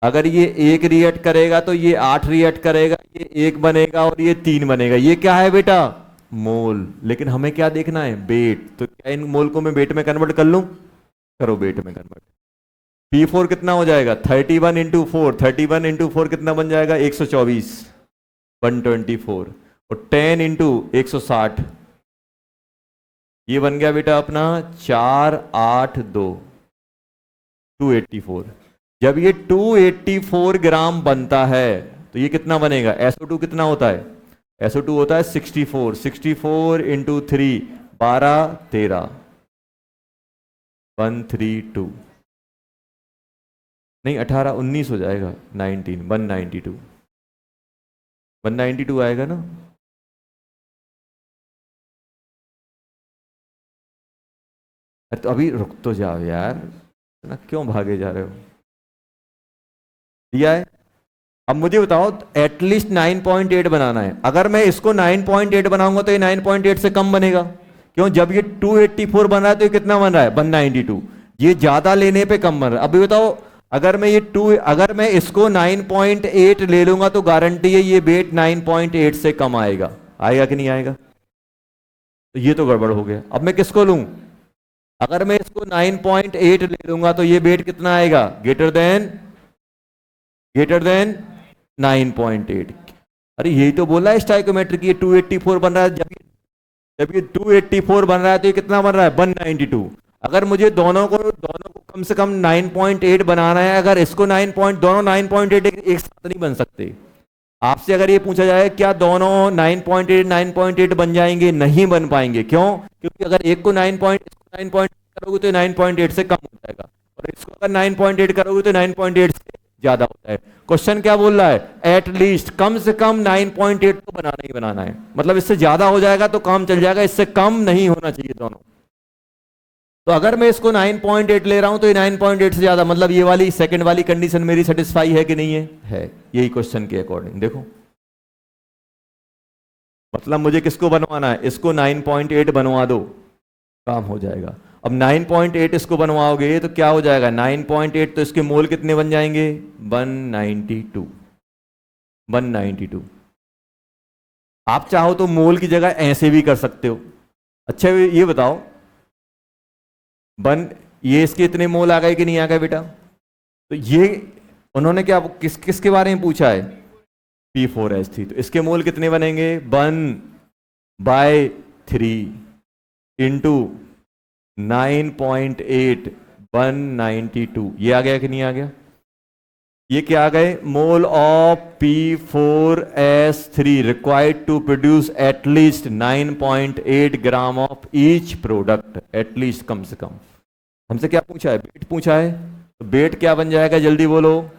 Speaker 1: अगर ये 1 रिएक्ट करेगा तो ये 8 रिएक्ट करेगा, ये 1 बनेगा और ये 3 बनेगा। ये क्या है बेटा? मोल। लेकिन हमें क्या देखना है? वेट। तो क्या इन मोल को मैं वेट में कन्वर्ट कर लूं? करो वेट में कन्वर्ट। P4 कितना हो जाएगा? 31 इंटू 4, 31 इंटू 4 कितना बन जाएगा? 124, 124। और 10 इंटू 160, ये बन गया बेटा अपना 482, 284। जब ये 284 ग्राम बनता है तो ये कितना बनेगा? SO2 कितना होता है? SO2 होता है 64, 64 इंटू 3, 12, 13, 132, नहीं 18, 19 हो जाएगा, 19, 192, 192 आएगा ना? तो अभी रुक तो जाओ यार, ना क्यों भागे जा रहे हो? दिया है। अब मुझे बताओ, एटलीस्ट 9.8 बनाना है। अगर मैं इसको 9.8 बनाऊंगा तो ये 9.8 से कम बनेगा। क्यों? जब ये 284 बन रहा है तो ये कितना बन रहा है? 192। ये ज्यादा लेने पे कम बन रहा है। अभी बताओ, अगर मैं इसको 9.8 ले लूंगा तो गारंटी है ये वेट 9.8 से कम आएगा। आएगा कि नहीं आएगा? तो ये तो गड़बड़ हो गया। अब मैं किसको लूं? अगर मैं इसको 9.8 ले लूंगा तो ये वेट कितना आएगा? Greater than 9.8। अरे यही तो बोला है स्टाइकोमेट्रिक, ये 284 बन रहा है। जब ये 284 बन रहा है तो ये कितना बन रहा है? 192। अगर मुझे दोनों को कम से कम 9.8 बनाना है, अगर इसको दोनों 9.8 एक साथ नहीं बन सकते। आपसे अगर ये पूछा जाए क्या दोनों 9.8 बन जाएंगे? नहीं बन पाएंगे। क्यों? क्योंकि अगर एक को 9.8 करोगे तो 9.8 से कम हो जाएगा, और इसको अगर 9.8 करोगे तो 9.8 से ज्यादा होता है। क्वेश्चन क्या बोल रहा है? एट लीस्ट, कम से कम 9.8 तो बनाना ही बनाना है। मतलब इससे ज्यादा हो जाएगा तो काम चल जाएगा, इससे कम नहीं होना चाहिए दोनों। तो अगर मैं इसको 9.8 ले रहा हूं तो ये 9.8 से ज्यादा, मतलब ये वाली सेकंड वाली कंडीशन मेरी सेटिस्फाई है कि नहीं है? है। यही क्वेश्चन के अकॉर्डिंग देखो, मतलब मुझे किसको बनवाना है? इसको 9.8 बनवा दो, काम हो जाएगा। अब 9.8 इसको बनवाओगे तो क्या हो जाएगा? 9.8 तो इसके मोल कितने बन जाएंगे? 192, 192। आप चाहो तो मोल की जगह ऐसे भी कर सकते हो। अच्छा ये बताओ, ये इसके इतने मोल आ गए कि नहीं आ गए बेटा? तो ये उन्होंने क्या किसके बारे में पूछा है? P4S3। तो इसके मोल कितने बनेंगे? 1/3 इंटू 9.8, 192। ये आ गया कि नहीं आ गया? ये क्या आ गए? Mole of P4S3 required to produce at least 9.8 gram of each product. At least, कम से कम। हमसे क्या पूछा है? वेट पूछा है। तो वेट क्या बन जाएगा? जल्दी बोलो।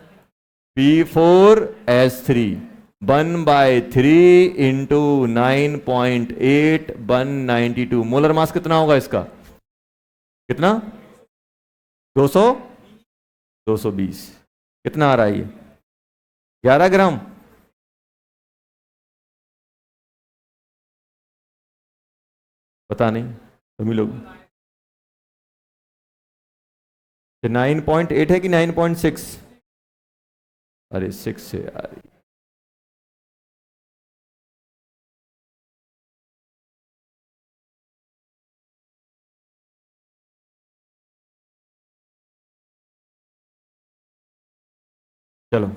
Speaker 1: P4S3 1/3 into 9.8, 192। मोलर मास कितना होगा इसका? कितना? 200, 220। कितना आ रहा है ये? 11 ग्राम। पता नहीं, तुम लोग। 9.8 है कि 9.6? अरे 6 है यार। चलो,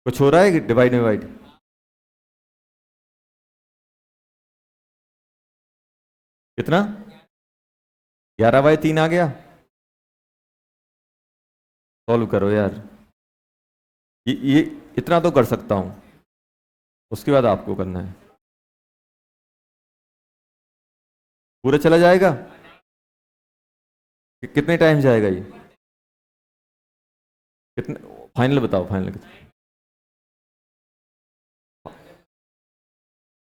Speaker 1: कुछ हो रहा है कि डिवाइड डिवाइड? कितना? 11/3 आ गया। सॉल्व करो यार। ये इतना तो कर सकता हूं, उसके बाद आपको करना है। पूरा चला जाएगा? कितने टाइम जाएगा ये? कितने? फाइनल बताओ, फाइनल।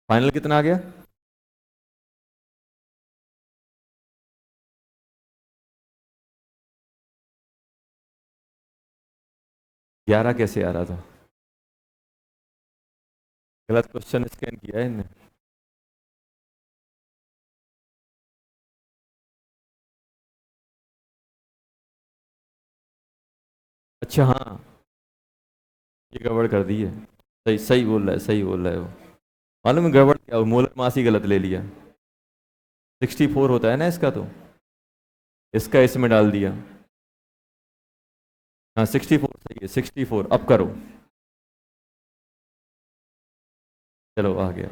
Speaker 1: फाइनल कितना आ गया? 11 कैसे आ रहा था? गलत क्वेश्चन स्कैन किया है इनने। अच्छा हाँ, ये गड़बड़ कर दी है। सही सही बोल रहा है, सही बोल रहा है वो। मालूम है गड़बड़ क्या हो, मोलर मास ही गलत ले लिया। 64 होता है ना इसका, तो इसका इसमें डाल दिया। हाँ 64 सही है, 64। अब करो। चलो आ गया।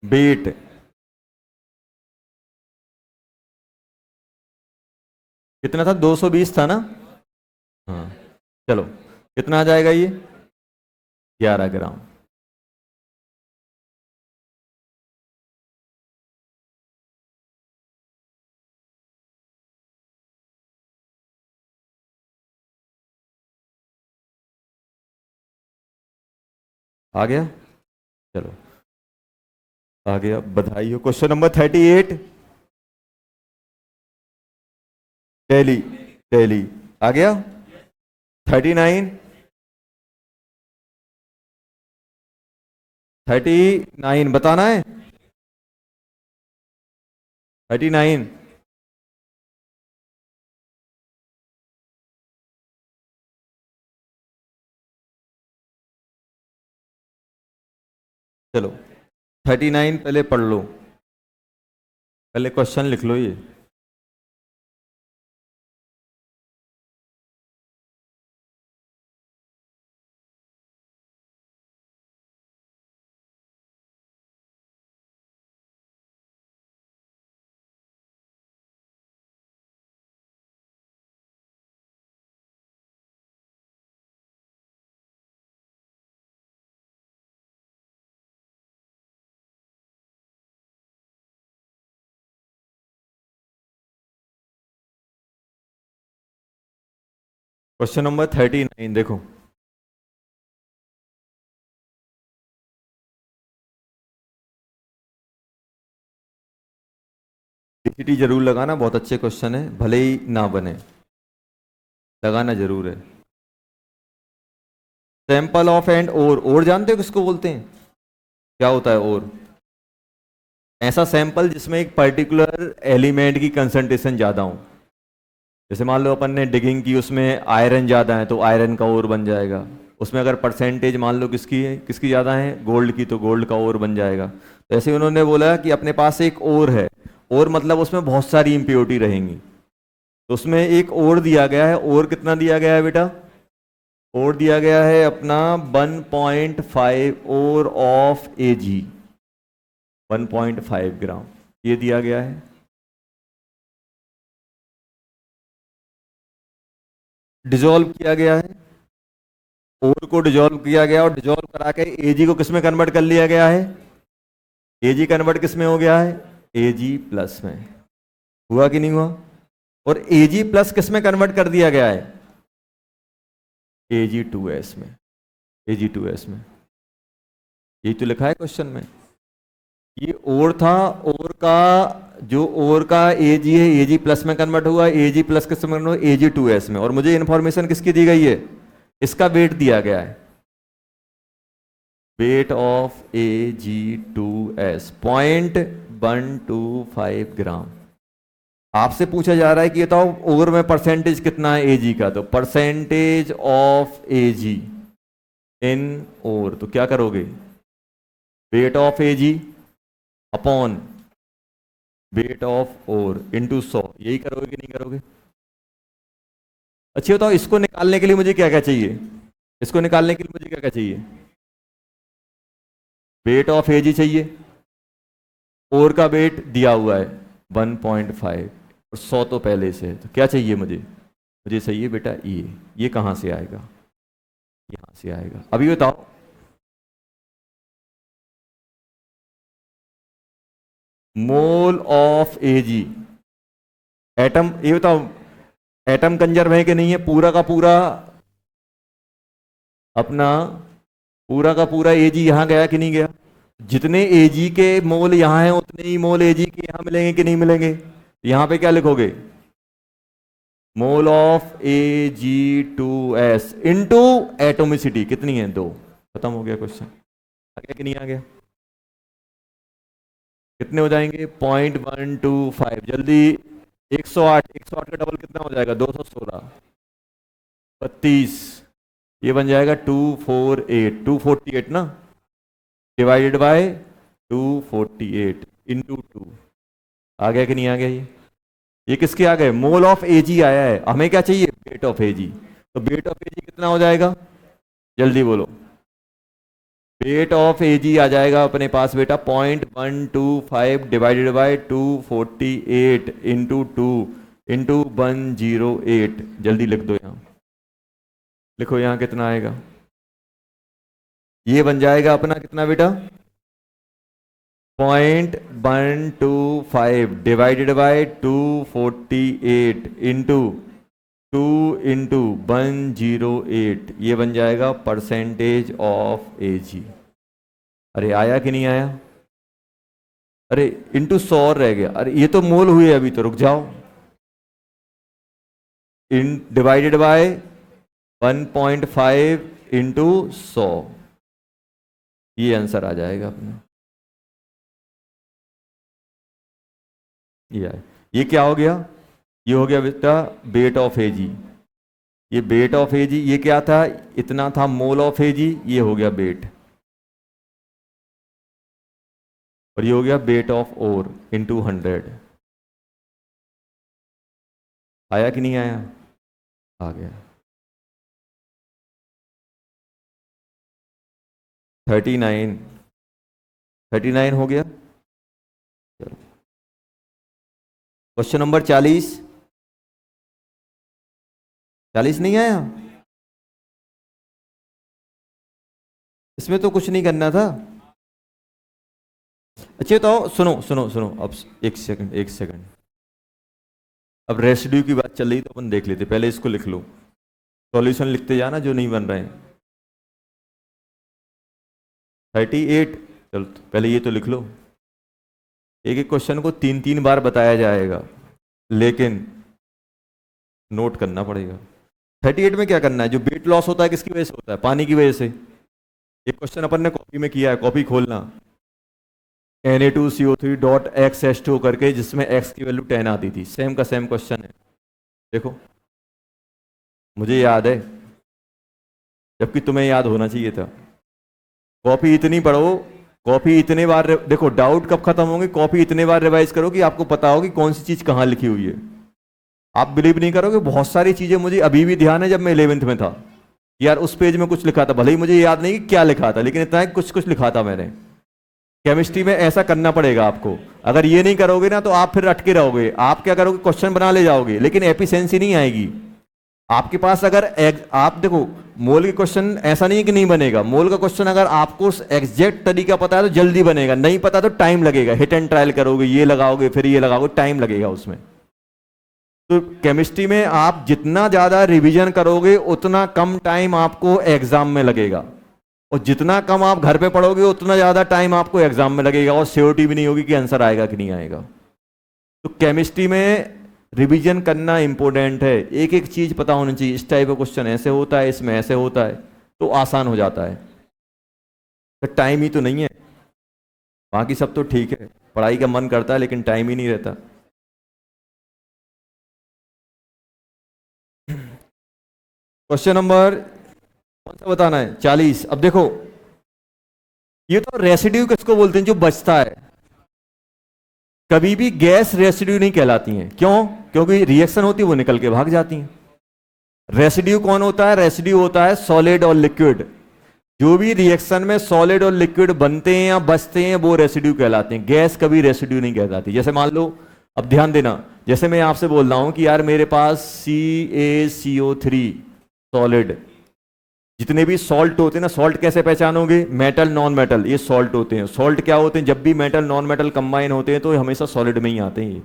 Speaker 1: बेट कितना था? 220 था ना? हाँ। चलो कितना आ जाएगा ये? 11 ग्राम। आ गया। चलो आ गया, बधाई हो। Question number 38। दिल्ली। दिल्ली आ गया। 39। 39 बताना है। 39। चलो 39 पहले पढ़ लो, पहले क्वेश्चन लिख लो ये। क्वेश्चन नंबर 39 देखो। डीसीटी जरूर लगाना, बहुत अच्छे क्वेश्चन है, भले ही ना बने, लगाना जरूर है। सैंपल ऑफ एंड और जानते हो किसको बोलते हैं? क्या होता है और? ऐसा सैंपल जिसमें एक पर्टिकुलर एलिमेंट की कंसंट्रेशन ज़्यादा हो। जैसे मान लो अपन ने डिगिंग की, उसमें आयरन ज़्यादा है तो आयरन का ओर बन जाएगा। उसमें अगर परसेंटेज मान लो किसकी है, किसकी ज़्यादा है, गोल्ड की, तो गोल्ड का ओर बन जाएगा। तो ऐसे उन्होंने बोला कि अपने पास एक ओर है, और मतलब उसमें बहुत सारी इम्प्योरिटी रहेंगी। तो उसमें एक ओर दिया गया है, और कितना दिया गया है बेटा? और दिया गया है अपना 1.5 और ऑफ एजी, 1.5 ग्राम ये दिया गया है। डिजोल्व किया गया है, ओर को डिजोल्व किया गया, और डिजोल्व करा के एजी को किस में कन्वर्ट कर लिया गया है? एजी कन्वर्ट किस में हो गया है? एजी प्लस में। हुआ कि नहीं हुआ? और एजी प्लस किस में कन्वर्ट कर दिया गया है? एजी 2s में। एजी 2s में, यही तो लिखा है क्वेश्चन में। ये और था, और का जो और का एजी है, एजी प्लस में कन्वर्ट हुआ, एजी प्लस किस में कन्वर्ट हुआ? एजी 2s में। और मुझे इंफॉर्मेशन किसकी दी गई है? इसका वेट दिया गया है, वेट ऑफ Ag2s 0.125 ग्राम। आपसे पूछा जा रहा है कि बताओ ओवर में परसेंटेज कितना है एजी का, तो परसेंटेज ऑफ एजी इन ओर, तो क्या करोगे? Weight of AG upon weight of ore into 100, यही करोगे कि नहीं करोगे? अच्छा बताओ, इसको निकालने के लिए मुझे क्या क्या चाहिए? इसको निकालने के लिए मुझे क्या क्या चाहिए? वेट ऑफ एजी चाहिए, और का वेट दिया हुआ है 1.5, और 100 तो पहले से है, तो क्या चाहिए मुझे? मुझे चाहिए बेटा ये कहां से आएगा? यहां से आएगा। अभी बताओ, मोल ऑफ एजी एटम, ये बताओ एटम कंजर्व है कि नहीं है? पूरा का पूरा अपना, पूरा का पूरा एजी यहां गया कि नहीं गया? जितने एजी के मोल यहां हैं उतने ही मोल एजी के यहां मिलेंगे कि नहीं मिलेंगे? यहां पे क्या लिखोगे? Mole of Ag2S into atomicity कितनी है? 2। खत्म हो गया क्वेश्चन। आ गया कि नहीं आ गया? कितने हो जाएंगे? 0.125। जल्दी 108, 108 का डबल कितना हो जाएगा? 216, 32, ये बन जाएगा 248, 248 ना, डिवाइडेड बाय 248 इंटू 2। आ गया कि नहीं आ गया? ये किसके आ गए? मोल ऑफ एजी आया है। हमें क्या चाहिए? वेट ऑफ एजी। तो वेट ऑफ एजी कितना हो जाएगा? जल्दी बोलो। वेट ऑफ एजी आ जाएगा अपने पास बेटा 0.125 डिवाइडेड बाय 248 इंटू 2 इंटू 108। जल्दी लिख दो यहाँ, लिखो यहाँ कितना आएगा? ये बन जाएगा अपना कितना बेटा? 0.125 डिवाइडेड बाय 248 इंटू 2 इंटू 108। ये बन जाएगा परसेंटेज ऑफ एजी। अरे आया कि नहीं आया? अरे इंटू 100 रह गया। अरे ये तो मोल हुए अभी, तो रुक जाओ। इन डिवाइडेड बाय 1.5 इंटू 100, ये आंसर आ जाएगा अपना। ये क्या हो गया? ये हो गया बेटा वेट ऑफ एजी। ये वेट ऑफ एजी, ये क्या था? इतना था मोल ऑफ एजी, ये हो गया वेट। और ये हो गया वेट ऑफ ओर इंटू 100। आया कि नहीं आया? आ गया। 39 हो गया। चलो क्वेश्चन नंबर 40 नहीं आया? इसमें तो कुछ नहीं करना था। अच्छा तो सुनो सुनो सुनो, अब एक सेकंड। अब रेसिड्यू की बात चल रही तो अपन देख लेते। पहले इसको लिख लो, सॉल्यूशन लिखते जाना जो नहीं बन रहे हैं। 38। चलो पहले ये तो लिख लो। एक एक क्वेश्चन को 3 बार बताया जाएगा, लेकिन नोट करना पड़ेगा। 38 में क्या करना है? जो वेट लॉस होता है किसकी वजह से होता है? पानी की वजह से। एक क्वेश्चन अपन ने कॉपी में किया है, कॉपी खोलना। Na2CO3.X करके, जिसमें x की वैल्यू 10 आती थी। सेम का सेम क्वेश्चन है, देखो मुझे याद है, जबकि तुम्हें याद होना चाहिए था। कॉपी इतनी पढ़ो, कॉपी इतने बार देखो, डाउट कब खत्म होंगे? कॉपी इतने बार रिवाइज करो कि आपको पता हो कि कौन सी चीज कहाँ लिखी हुई है। आप बिलीव नहीं करोगे, बहुत सारी चीजें मुझे अभी भी ध्यान है। जब मैं 11th में था यार, उस पेज में कुछ लिखा था, भले ही मुझे याद नहीं कि क्या लिखा था, लेकिन इतना है कुछ लिखा था मैंने। केमिस्ट्री में ऐसा करना पड़ेगा आपको। अगर ये नहीं करोगे ना तो आप फिर अटके रहोगे। आप क्या करोगे? क्वेश्चन बना ले जाओगे, लेकिन एफिशिएंसी नहीं आएगी आपके पास। अगर आप देखो, मोल के क्वेश्चन ऐसा नहीं है कि नहीं बनेगा। मोल का क्वेश्चन अगर आपको एग्जैक्ट तरीका पता है तो जल्दी बनेगा, नहीं पता तो टाइम लगेगा। हिट एंड ट्रायल करोगे, ये लगाओगे फिर ये लगाओगे, टाइम लगेगा उसमें। तो केमिस्ट्री में आप जितना ज्यादा रिवीजन करोगे उतना कम टाइम आपको एग्जाम में लगेगा, और जितना कम आप घर पे पढ़ोगे उतना ज्यादा टाइम आपको एग्जाम में लगेगा, और श्योरिटी भी नहीं होगी कि आंसर आएगा कि नहीं आएगा। तो केमिस्ट्री में रिवीजन करना इंपॉर्टेंट है। एक एक चीज पता होनी चाहिए। इस टाइप का क्वेश्चन ऐसे होता है, इसमें ऐसे होता है, तो आसान हो जाता है। तो टाइम ही तो नहीं है, बाकी सब तो ठीक है, पढ़ाई का मन करता है लेकिन टाइम ही नहीं रहता। क्वेश्चन नंबर कौन सा बताना है? 40। अब देखो, ये तो रेसिड्यू किसको बोलते हैं? जो बचता है। कभी भी गैस रेसिड्यू नहीं कहलाती हैं। क्यों? क्योंकि रिएक्शन होती है वो निकल के भाग जाती हैं। रेसिड्यू कौन होता है? रेसिड्यू होता है सॉलिड और लिक्विड। जो भी रिएक्शन में सॉलिड और लिक्विड बनते हैं या बचते हैं वो रेसिड्यू कहलाते हैं। गैस कभी रेसिड्यू नहीं कहलाती। जैसे मान लो, अब ध्यान देना, जैसे मैं आपसे बोल रहा हूं कि यार मेरे पास CaCO3 सॉलिड, जितने भी सॉल्ट होते हैं ना, सॉल्ट कैसे पहचानोगे? मेटल नॉन मेटल, ये सॉल्ट होते हैं। सॉल्ट क्या होते हैं? जब भी मेटल नॉन मेटल कंबाइन होते हैं तो हमेशा सॉलिड में ही आते हैं।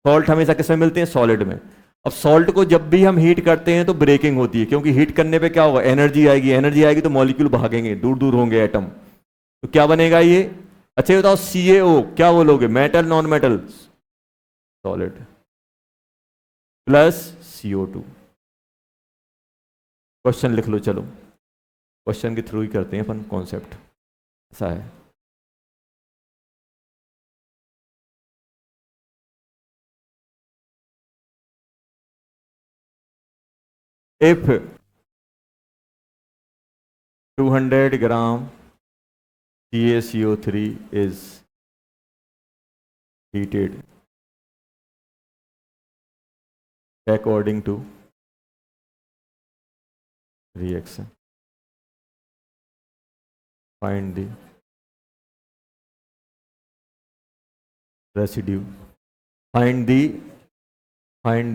Speaker 1: सॉल्ट हमेशा किस में मिलते हैं? सॉलिड में। अब सॉल्ट को जब भी हम हीट करते हैं तो ब्रेकिंग होती है, क्योंकि हीट करने पे क्या होगा? एनर्जी आएगी, एनर्जी आएगी तो मॉलिक्यूल भागेंगे, दूर दूर होंगे एटम। तो क्या बनेगा ये? अच्छा ये बताओ, CaO क्या बोलोगे? Metal non metal? Solid plus CO2। Question लिख लो, चलो क्वेश्चन के थ्रू ही करते हैं अपन कॉन्सेप्ट। ऐसा है, if 200 gram CaCO3 is heated according to reaction, find the residue, find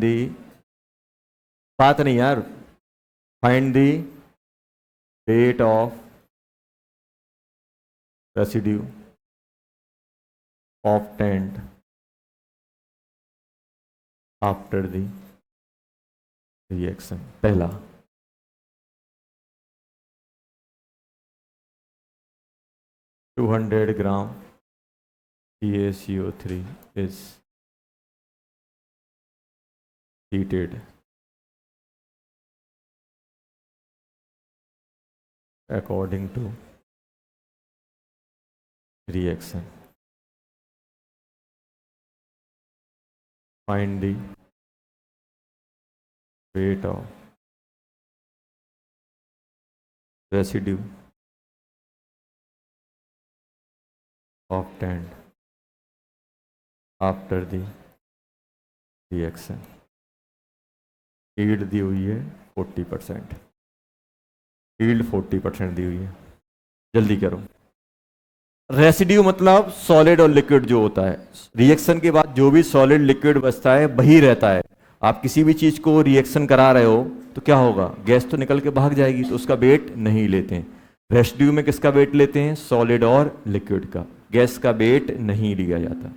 Speaker 1: the बात नहीं यार, find the rate of residue obtained after the reaction। पहला, two 200 gram CaCO3 is heated according to reaction, find the rate of residue obtained after the reaction। Yield दी हुई है 40%, यील्ड 40% दी हुई है, जल्दी करो। रेसिड्यू मतलब सॉलिड और लिक्विड जो होता है, रिएक्शन के बाद जो भी सॉलिड लिक्विड बचता है वही रहता है। आप किसी भी चीज को रिएक्शन करा रहे हो तो क्या होगा? गैस तो निकल के भाग जाएगी, तो उसका वेट नहीं लेते हैं। रेसिड्यू में किसका वेट लेते हैं? सॉलिड और लिक्विड का। गैस का वेट नहीं लिया जाता।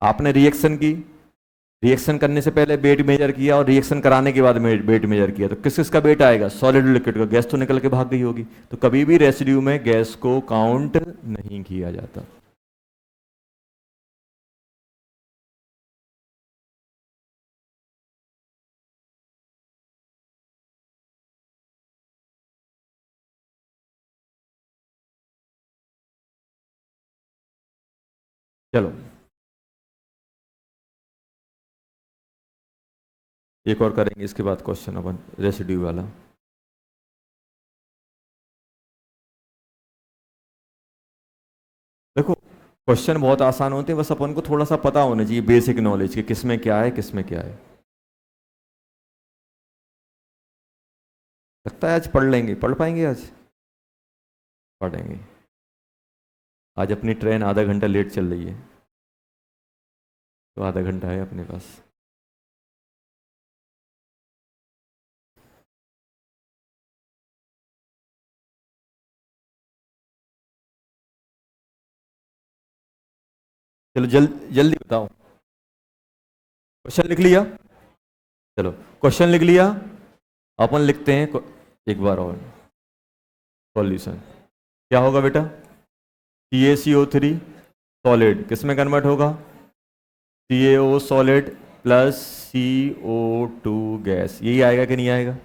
Speaker 1: आपने रिएक्शन की, रिएक्शन करने से पहले वेट मेजर किया और रिएक्शन कराने के बाद वेट मेजर किया, तो किस किसका वेट आएगा? सॉलिड और लिक्विड का। गैस तो निकल के भाग गई होगी, तो कभी भी रेसिड्यू में गैस को काउंट नहीं किया जाता। चलो एक और करेंगे, इसके बाद क्वेश्चन अपन रेसिड्यू वाला। देखो क्वेश्चन बहुत आसान होते हैं, बस अपन को थोड़ा सा पता होना चाहिए बेसिक नॉलेज कि किसमें क्या है, किसमें क्या है। लगता है आज पढ़ लेंगे, पढ़ पाएंगे आज? पढ़ेंगे। आज अपनी ट्रेन आधा घंटा लेट चल रही है, तो आधा घंटा है अपने पास। चलो जल्दी बताओ। क्वेश्चन लिख लिया? चलो क्वेश्चन लिख लिया, अपन लिखते हैं एक बार और। सॉल्यूशन क्या होगा बेटा? CaCO3 सॉलिड किस में कन्वर्ट होगा? CaO solid plus CO2 gas, यही आएगा कि नहीं आएगा?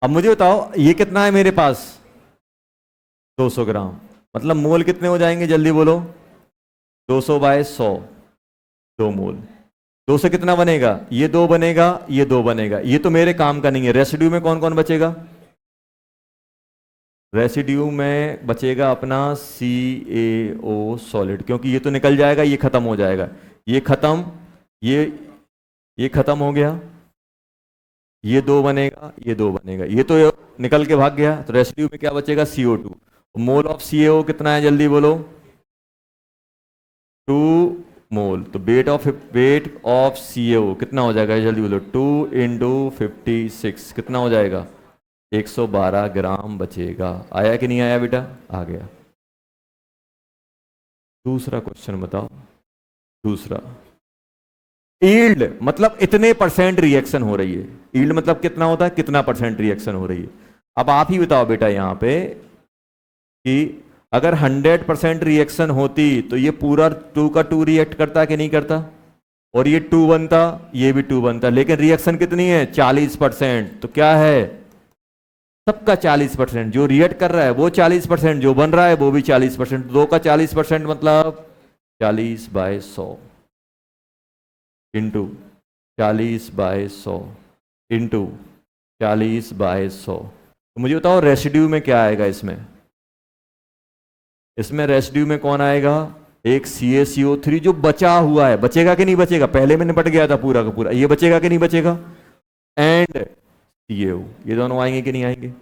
Speaker 1: अब मुझे बताओ ये कितना है मेरे पास? 200 ग्राम, मतलब मोल कितने हो जाएंगे? जल्दी बोलो। 200/100, 2 मोल। 2 से कितना बनेगा? ये 2 बनेगा, ये 2 बनेगा। ये तो मेरे काम का नहीं है। रेसिड्यू में कौन कौन बचेगा? रेसिड्यू में बचेगा अपना CaO सॉलिड, क्योंकि ये तो निकल जाएगा, ये खत्म हो जाएगा, ये खत्म, ये खत्म हो गया, ये 2 बनेगा, ये 2 बनेगा, ये तो निकल के भाग गया। तो रेसिड्यू में क्या बचेगा? CO2। मोल ऑफ CaO कितना है? जल्दी बोलो। 2 मोल। तो वेट ऑफ CaO कितना हो जाएगा? जल्दी बोलो। 2 × 56 कितना हो जाएगा? 112 ग्राम बचेगा। आया कि नहीं आया बेटा? आ गया। दूसरा क्वेश्चन बताओ। दूसरा, ईल्ड मतलब इतने परसेंट रिएक्शन हो रही है। ईल्ड मतलब कितना होता है, कितना परसेंट रिएक्शन हो रही है। अब आप ही बताओ बेटा यहां पे कि अगर 100% रिएक्शन होती तो ये पूरा 2 का 2 रिएक्ट करता कि नहीं करता, और ये 2 बनता, ये भी 2 बनता, लेकिन रिएक्शन कितनी है 40%। तो क्या है, सबका 40%, जो रिएक्ट कर रहा है वो 40%, जो बन रहा है वो भी 40%। 2 का 40% मतलब 40/100 इंटू 40/100 इंटू 40/100। तो मुझे बताओ रेसिड्यू में क्या आएगा इसमें। इसमें रेसिड्यू में कौन आएगा, एक CaCO3 जो बचा हुआ है। बचेगा कि नहीं बचेगा, पहले में निपट गया था पूरा का पूरा, ये बचेगा कि नहीं बचेगा, एंड CaO। ये दोनों आएंगे कि नहीं आएंगे,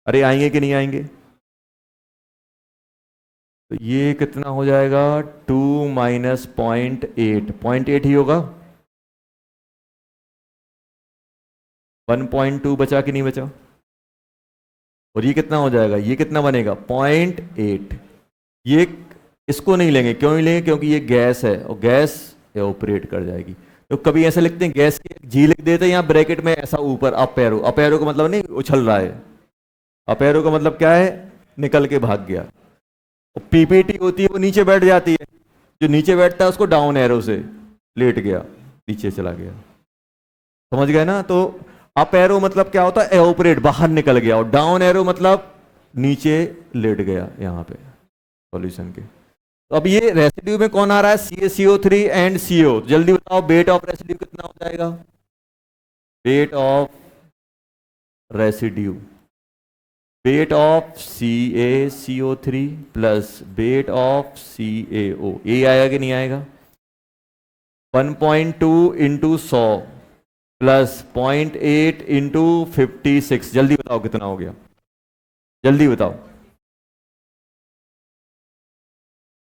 Speaker 1: अरे आएंगे कि नहीं आएंगे। तो ये कितना हो जाएगा 2 माइनस 0.8, 0.8 ही होगा। 1.2 बचा कि नहीं बचा, और ये कितना हो जाएगा, ये कितना बनेगा 0.8। ये इसको नहीं लेंगे, क्यों नहीं लेंगे, क्योंकि ये गैस है और गैस ऑपरेट कर जाएगी। तो कभी ऐसा लिखते हैं गैस की जी लिख देते हैं, यहाँ ब्रैकेट में ऐसा ऊपर अप एरो, अप एरो का मतलब नहीं उछल रहा है, अप एरो का मतलब क्या है, निकल के भाग गया। और पीपीटी होती है वो नीचे बैठ जाती है, जो नीचे बैठता है उसको डाउन एरो से लेट गया, नीचे चला गया। समझ गए ना। तो अप एरो मतलब क्या होता है, एओपरेट बाहर निकल गया, और डाउन एरो मतलब नीचे लेट गया यहाँ पे सॉल्यूशन के। तो अब ये रेसिड्यू में कौन आ रहा है, CaCO3 एंड CO। जल्दी बताओ वेट ऑफ रेसिड्यू कितना हो जाएगा, weight of residue, weight of CaCO3 plus weight of CaO, ये आएगा कि नहीं आएगा। 1.2 इंटू 100 प्लस 0.8 इंटू 56। जल्दी बताओ कितना हो गया, जल्दी बताओ,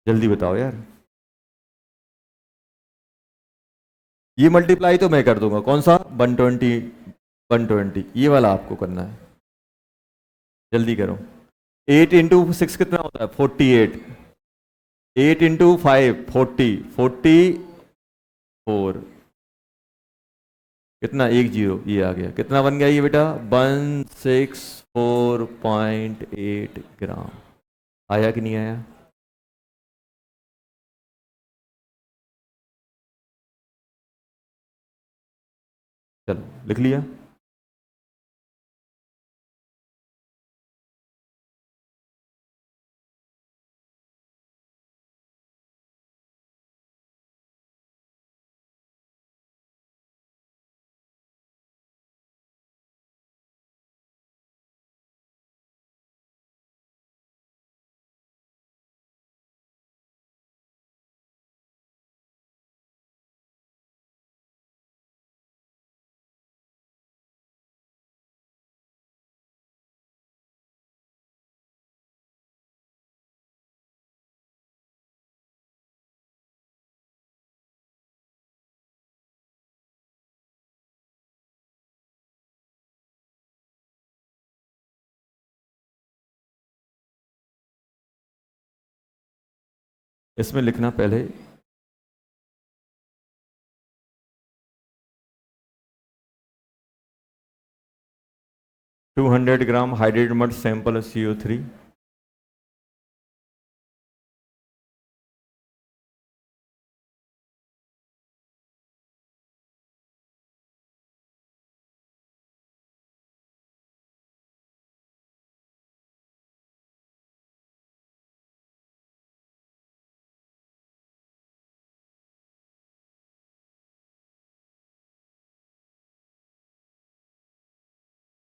Speaker 1: जल्दी बताओ यार। ये मल्टीप्लाई तो मैं कर दूंगा, कौन सा 120, 120 ये वाला आपको करना है, जल्दी करो। 8 इंटू 6 कितना होता है 48, 8 इंटू 5 40, 44, कितना 10, ये आ गया, कितना बन गया ये बेटा 164.8 ग्राम। आया कि नहीं आया, चलो लिख लिया। इसमें लिखना पहले 200 ग्राम हाइड्रेटेड मड सैंपल CO3,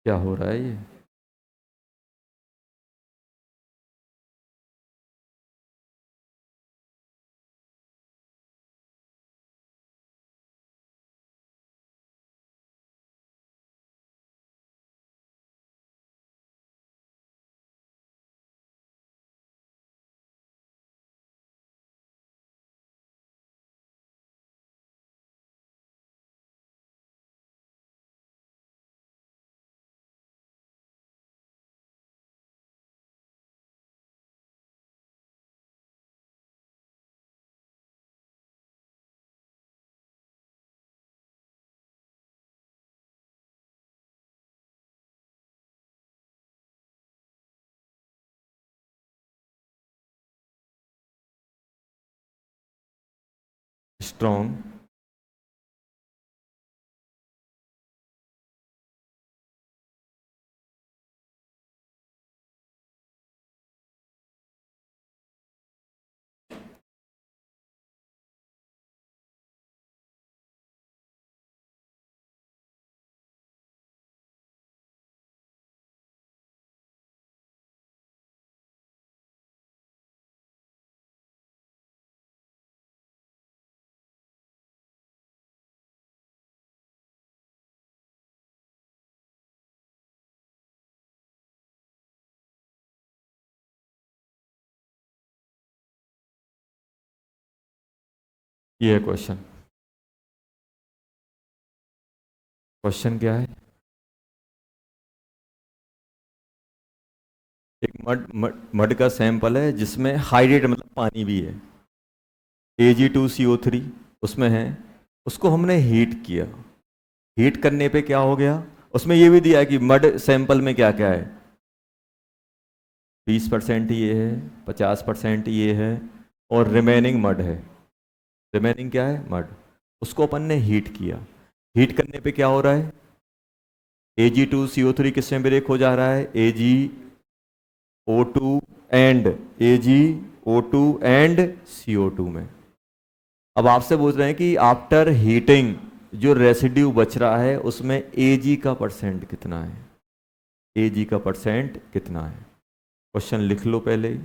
Speaker 1: क्या हो रहा है ये। स्ट्रॉन्ग, ये है क्वेश्चन। क्वेश्चन क्या है? एक मड का सैंपल है जिसमें हाइड्रेट मतलब पानी भी है, Ag2CO3 उसमें है, उसको हमने हीट किया। हीट करने पे क्या हो गया, उसमें ये भी दिया है कि मड सैंपल में क्या क्या है, 20% ये है, 50% ये है, और रिमेनिंग मड है। रिमेनिंग क्या है? मड। उसको अपन ने हीट किया। हीट करने पे क्या हो रहा है, Ag2CO3 किस में ब्रेक हो जा रहा है, AgO2 and AgO2 and CO2 में। अब आपसे पूछ रहे हैं कि आफ्टर हीटिंग जो रेसिड्यू बच रहा है उसमें Ag का परसेंट कितना है, Ag का परसेंट कितना है। क्वेश्चन लिख लो पहले ही।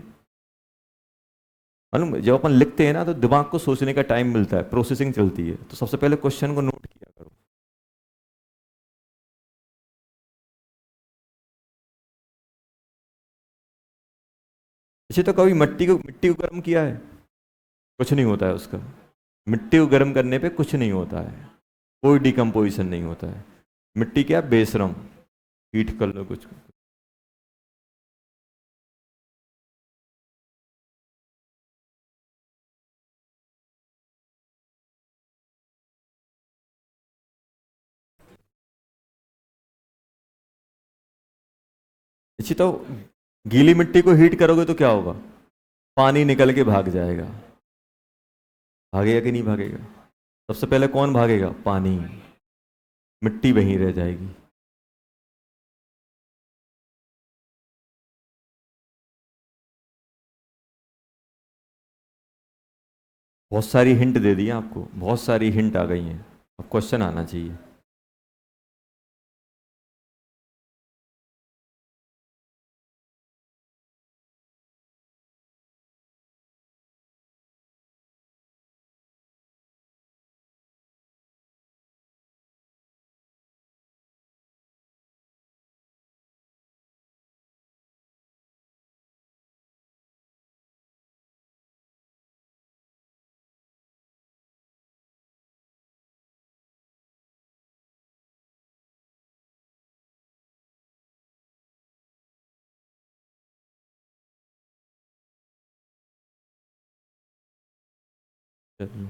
Speaker 1: मालूम जब अपन लिखते हैं ना तो दिमाग को सोचने का टाइम मिलता है, प्रोसेसिंग चलती है, तो सबसे पहले क्वेश्चन को नोट किया करो। अच्छा, तो कभी मिट्टी को गर्म किया है? कुछ नहीं होता है उसका। मिट्टी को गर्म करने पे कुछ नहीं होता है, कोई डिकम्पोजिशन नहीं होता है। मिट्टी क्या, बेशरम, हीट कर लो कुछ। अच्छा, तो गीली मिट्टी को हीट करोगे तो क्या होगा, पानी निकल के भाग जाएगा। भागेगा कि नहीं भागेगा? सबसे पहले कौन भागेगा, पानी। मिट्टी वहीं रह जाएगी। बहुत सारी हिंट दे दी आपको, बहुत सारी हिंट आ गई हैं। अब क्वेश्चन आना चाहिए। चलिए।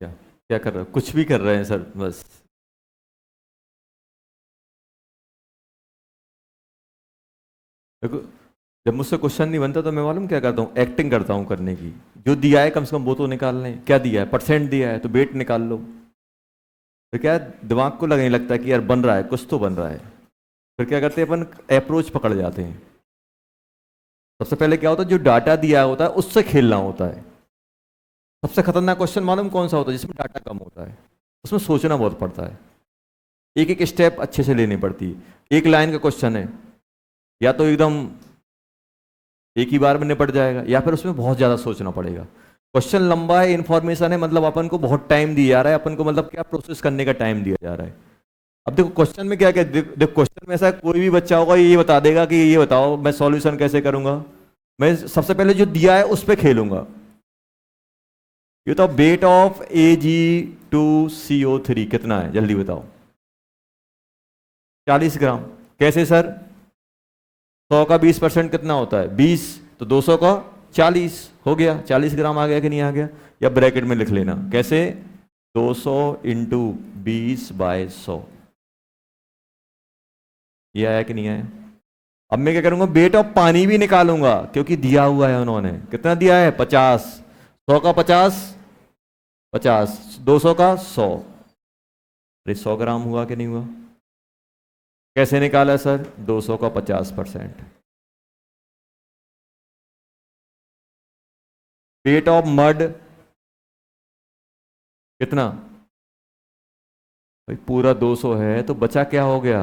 Speaker 1: क्या क्या कर रहे हो, कुछ भी कर रहे हैं सर बस। देखो, जब मुझसे क्वेश्चन नहीं बनता तो मैं मालूम क्या करता हूँ, एक्टिंग करता हूँ करने की। जो दिया है कम से कम वो तो निकाल लें। क्या दिया है, परसेंट दिया है तो वेट निकाल लो। फिर क्या है, दिमाग को लगने लगता है कि यार बन रहा है, कुछ तो बन रहा है। फिर क्या करते हैं अपन, अप्रोच पकड़ जाते हैं। सबसे पहले क्या होता है, जो डाटा दिया होता है उससे खेलना होता है। सबसे खतरनाक क्वेश्चन मालूम कौन सा होता है, जिसमें डाटा कम होता है, उसमें सोचना बहुत पड़ता है, एक एक स्टेप अच्छे से लेनी पड़ती है। एक लाइन का क्वेश्चन है, या तो एकदम एक ही बार में निपट जाएगा, या फिर उसमें बहुत ज़्यादा सोचना पड़ेगा। क्वेश्चन लंबा है, इंफॉर्मेशन है, मतलब अपन को बहुत टाइम दिया जा रहा है, अपन को मतलब क्या प्रोसेस करने का टाइम दिया जा रहा है। अब देखो क्वेश्चन में क्या क्या, देखो क्वेश्चन में ऐसा कोई भी बच्चा होगा ये बता देगा कि ये बताओ मैं सॉल्यूशन कैसे करूंगा। मैं सबसे पहले जो दिया है उस पर खेलूंगा। ये तो वेट ऑफ Ag2CO3 कितना है, जल्दी बताओ। 40 ग्राम। कैसे सर? 100 का 20% कितना होता है? 20, तो 200 का 40 हो गया। 40 ग्राम आ गया कि नहीं आ गया? या ब्रैकेट में लिख लेना कैसे, 200 इंटू 20/100। ये आया कि नहीं आया? अब मैं क्या करूंगा, वेट ऑफ पानी भी निकालूंगा, क्योंकि दिया हुआ है उन्होंने। कितना दिया है? 50। 100 का 50, 50, 200 का 100। अरे 100 ग्राम हुआ कि नहीं हुआ? कैसे निकाला सर? 200 का 50%। वेट ऑफ मड कितना? भाई पूरा 200 है, तो बचा क्या हो गया?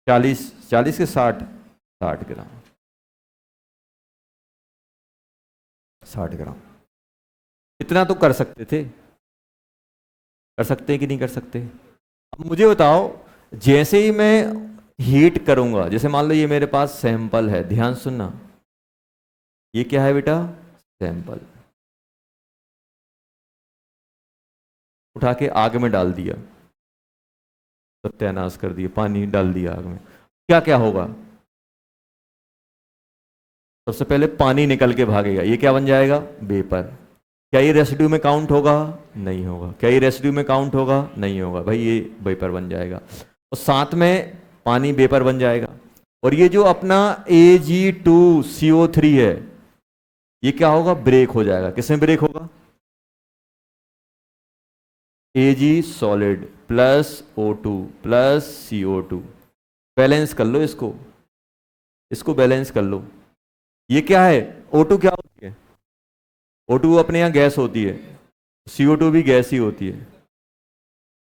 Speaker 1: चालीस। 40 के 60, 60 ग्राम। 60 ग्राम इतना तो कर सकते थे, कर सकते हैं कि नहीं कर सकते? अब मुझे बताओ, जैसे ही मैं हीट करूंगा, जैसे मान लो ये मेरे पास सैंपल है, ध्यान सुनना, ये क्या है बेटा? सैंपल। उठा के आग में डाल दिया, सत्यानाश कर दिया, पानी डाल दिया आग में, क्या क्या होगा? सबसे पहले पानी निकल के भागेगा, ये क्या बन जाएगा? वेपर। क्या ये रेसिड्यू में काउंट होगा? नहीं होगा। क्या ये रेसिड्यू में काउंट होगा? नहीं होगा। भाई ये वेपर बन जाएगा, और साथ में पानी वेपर बन जाएगा। और ये जो अपना Ag2CO3 है, ये क्या होगा? ब्रेक हो जाएगा। किसमें ब्रेक होगा? Ag solid plus O2 plus CO2। Balance कर लो इसको, इसको बैलेंस कर लो। ये क्या है? O2 क्या होती है? O2 अपने यहाँ गैस होती है, CO2 भी गैस ही होती है।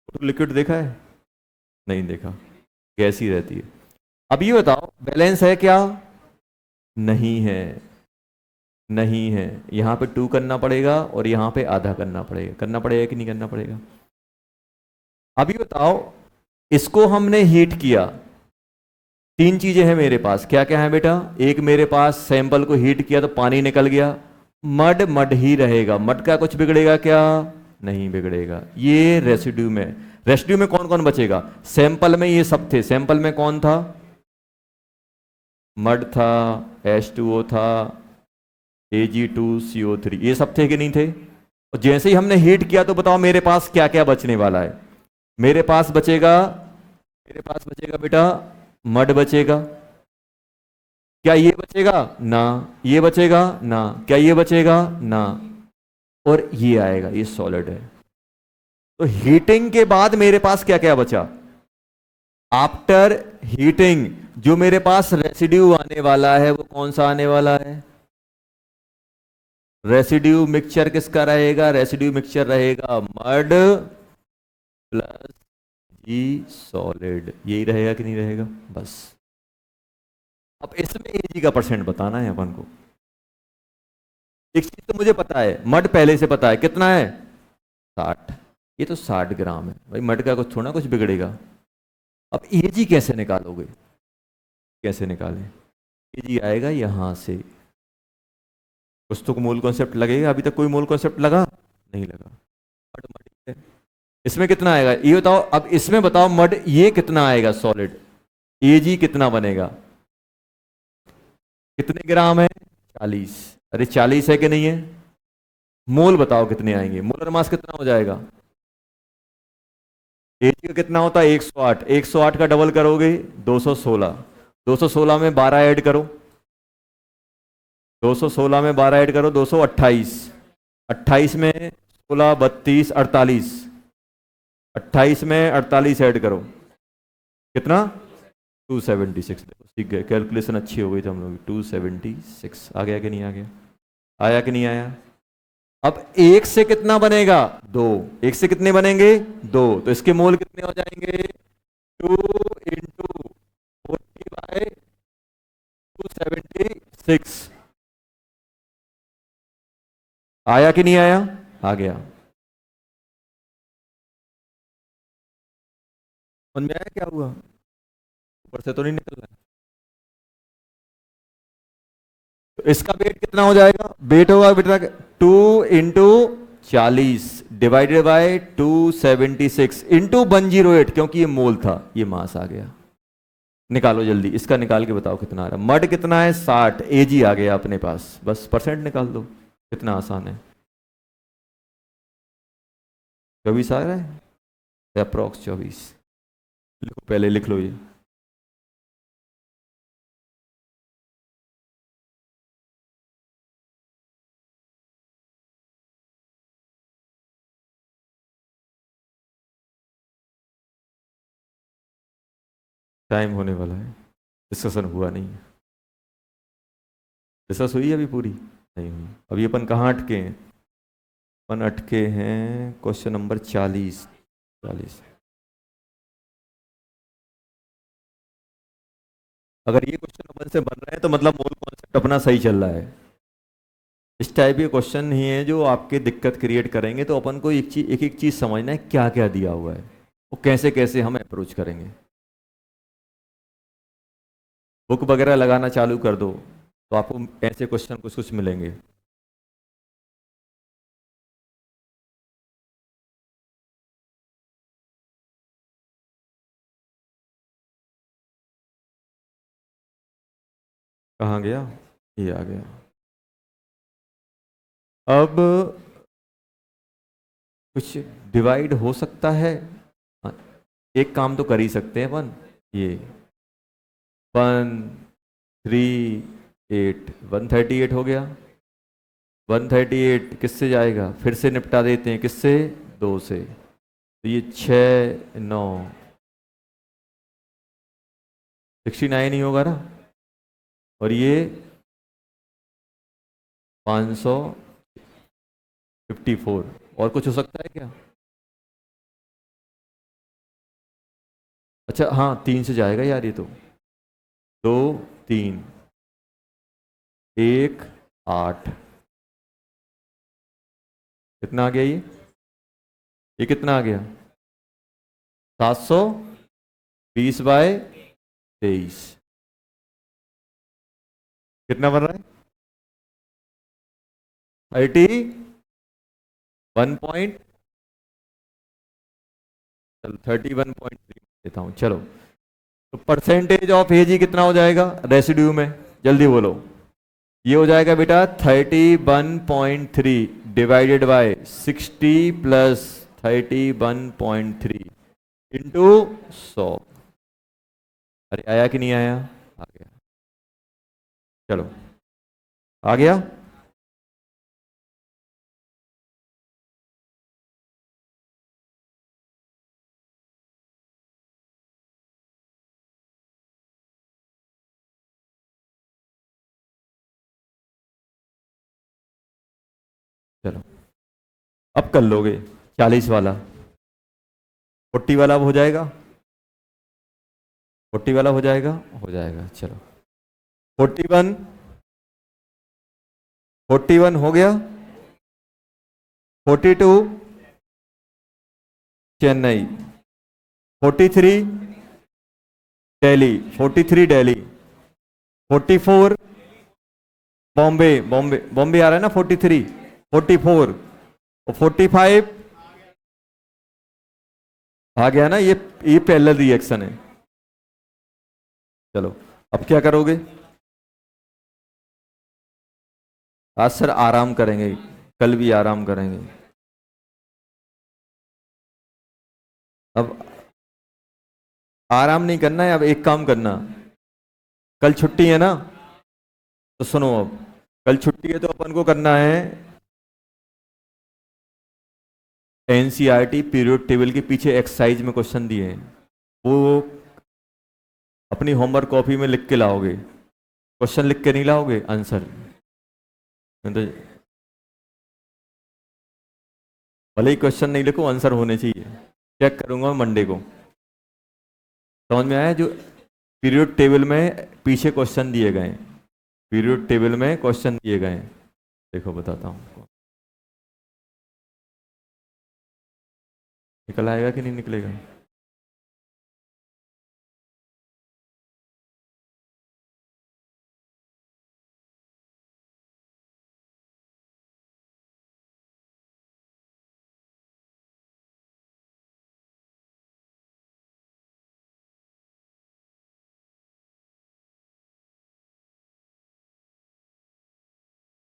Speaker 1: O2 लिक्विड देखा है? नहीं देखा, गैस ही रहती है। अब ये बताओ बैलेंस है क्या? नहीं है, नहीं है। यहां पे 2 करना पड़ेगा और यहां पे आधा करना पड़ेगा। करना पड़ेगा कि नहीं करना पड़ेगा? अभी बताओ, इसको हमने हीट किया, 3 चीजें हैं मेरे पास। क्या क्या है बेटा? एक, मेरे पास सैंपल को हीट किया तो पानी निकल गया, मड मड ही रहेगा। मड का कुछ बिगड़ेगा क्या? नहीं बिगड़ेगा। ये रेसिड्यू में, रेसिड्यू में कौन कौन बचेगा? सैंपल में ये सब थे। सैंपल में कौन था? मड था, H2O था, Ag2CO3, ये सब थे कि नहीं थे? और जैसे ही हमने हीट किया तो बताओ मेरे पास क्या क्या बचने वाला है? मेरे पास बचेगा बेटा मड बचेगा। क्या ये बचेगा? ना। ये बचेगा? ना। क्या ये बचेगा? ना। और ये आएगा, ये सॉलिड है। तो हीटिंग के बाद मेरे पास क्या क्या बचा? आफ्टर हीटिंग जो मेरे पास रेसिड्यू आने वाला है वो कौन सा आने वाला है? रेसिड्यू मिक्सचर किसका रहेगा? रेसिड्यू मिक्सचर रहेगा मड प्लस जी सॉलिड। यही रहेगा कि नहीं रहेगा? बस। अब इसमें Ag का परसेंट बताना है अपन को। एक चीज तो मुझे पता है, मड पहले से पता है, कितना है? 60। ये तो 60 ग्राम है भाई, मड का कुछ थोड़ा कुछ बिगड़ेगा। अब Ag कैसे निकालोगे? कैसे निकालें? Ag आएगा यहां से। कुछ तो मूल कॉन्सेप्ट लगेगा, अभी तक कोई मूल कॉन्सेप्ट लगा नहीं लगा। मड मड है। इसमें कितना आएगा ये बताओ। अब इसमें बताओ मड ये कितना आएगा सॉलिड, Ag कितना बनेगा? कितने ग्राम है? 40। अरे 40 है कि नहीं है? मोल बताओ कितने आएंगे? मोलर मास कितना हो जाएगा? Ag का कितना होता है? 108। 108 का डबल करोगे 216। 216 में 12 ऐड करो, 216 में 12 ऐड करो 228। 28 में 16, 32, 48। 28 में 48 ऐड करो, कितना? 276। सीख गए, कैलकुलेशन अच्छी हो गई थी हम लोग। 276 आ गया कि नहीं आ गया? आया कि नहीं आया? अब एक से कितना बनेगा? 2। एक से कितने बनेंगे? 2। तो इसके मोल कितने हो जाएंगे? 2 इंटू 276 आया कि नहीं आया? आ गया। समझ में आया क्या हुआ? ऊपर से तो नहीं निकल रहा है। तो इसका वेट कितना हो जाएगा? वेट होगा बेटा 2 × 40 डिवाइडेड बाय 276 इंटू 108, क्योंकि ये मोल था, ये मास आ गया। निकालो जल्दी, इसका निकाल के बताओ कितना आ रहा है। मड कितना है? 60। एजी आ गया अपने पास, बस परसेंट निकाल दो, कितना आसान है। 24 आ रहा है, अप्रोक्स 24। लिखो, पहले लिख लो ये। टाइम होने वाला है, डिस्कशन हुआ नहीं है। डिस्कस हुई अभी पूरी नहीं हुई। अभी अपन कहाँ अटके हैं? अपन अटके हैं क्वेश्चन नंबर 40। अगर ये क्वेश्चन अपन से बन रहे हैं तो मतलब मोल कॉन्सेप्ट अपना सही चल रहा है। इस टाइप के क्वेश्चन ही है जो आपके दिक्कत क्रिएट करेंगे। तो अपन को एक एक चीज समझना है, क्या क्या दिया हुआ है, वो कैसे कैसे हम अप्रोच करेंगे। बुक वगैरह लगाना चालू कर दो तो आपको ऐसे क्वेश्चन कुछ कुछ मिलेंगे। कहाँ गया? ये आ गया। अब कुछ डिवाइड हो सकता है। हाँ, एक काम तो कर ही सकते हैं अपन। ये 138 138 हो गया। 138 किससे जाएगा? फिर से निपटा देते हैं, किससे? 2 से। तो ये 6 9 69 ही होगा ना। और ये 554। और कुछ हो सकता है क्या? अच्छा हाँ, 3 से जाएगा यार ये तो। 2 3 1 8। कितना आ गया ये कितना आ गया? 720/23। कितना बन रहा है? 31 चलो 31.3 देता हूँ। चलो, तो परसेंटेज ऑफ एज ही कितना हो जाएगा रेसिड्यू में? जल्दी बोलो। ये हो जाएगा बेटा 31.3 डिवाइडेड बाय 60 प्लस 31.3 इंटू 100। अरे आया कि नहीं आया? आ गया। चलो, आ गया। चलो, अब कर लोगे 40 वाला। 40 वाला अब हो जाएगा। 40 वाला हो जाएगा। हो जाएगा। चलो, 41 41 हो गया। 42 चेन्नई। 43 दिल्ली। 43 दिल्ली। 44 बॉम्बे। बॉम्बे बॉम्बे आ रहा है ना। 43 44 और 45 आ गया ना। ये पैरेलल रिएक्शन है। चलो, अब क्या करोगे? आज सर आराम करेंगे, कल भी आराम करेंगे। अब आराम नहीं करना है, अब एक काम करना। कल छुट्टी है ना, तो सुनो, अब कल छुट्टी है तो अपन को करना है एनसीईआरटी पीरियड टेबल के पीछे एक्सरसाइज में क्वेश्चन दिए हैं, वो अपनी होमवर्क कॉपी में लिख के लाओगे। क्वेश्चन लिख के नहीं लाओगे, आंसर। तो भले ही क्वेश्चन नहीं लिखो, आंसर होने चाहिए। चेक करूंगा मंडे को। समझ में आया? जो पीरियड टेबल में पीछे क्वेश्चन दिए गए हैं, पीरियड टेबल में क्वेश्चन दिए गए हैं। देखो बताता हूँ, निकल आएगा कि नहीं निकलेगा।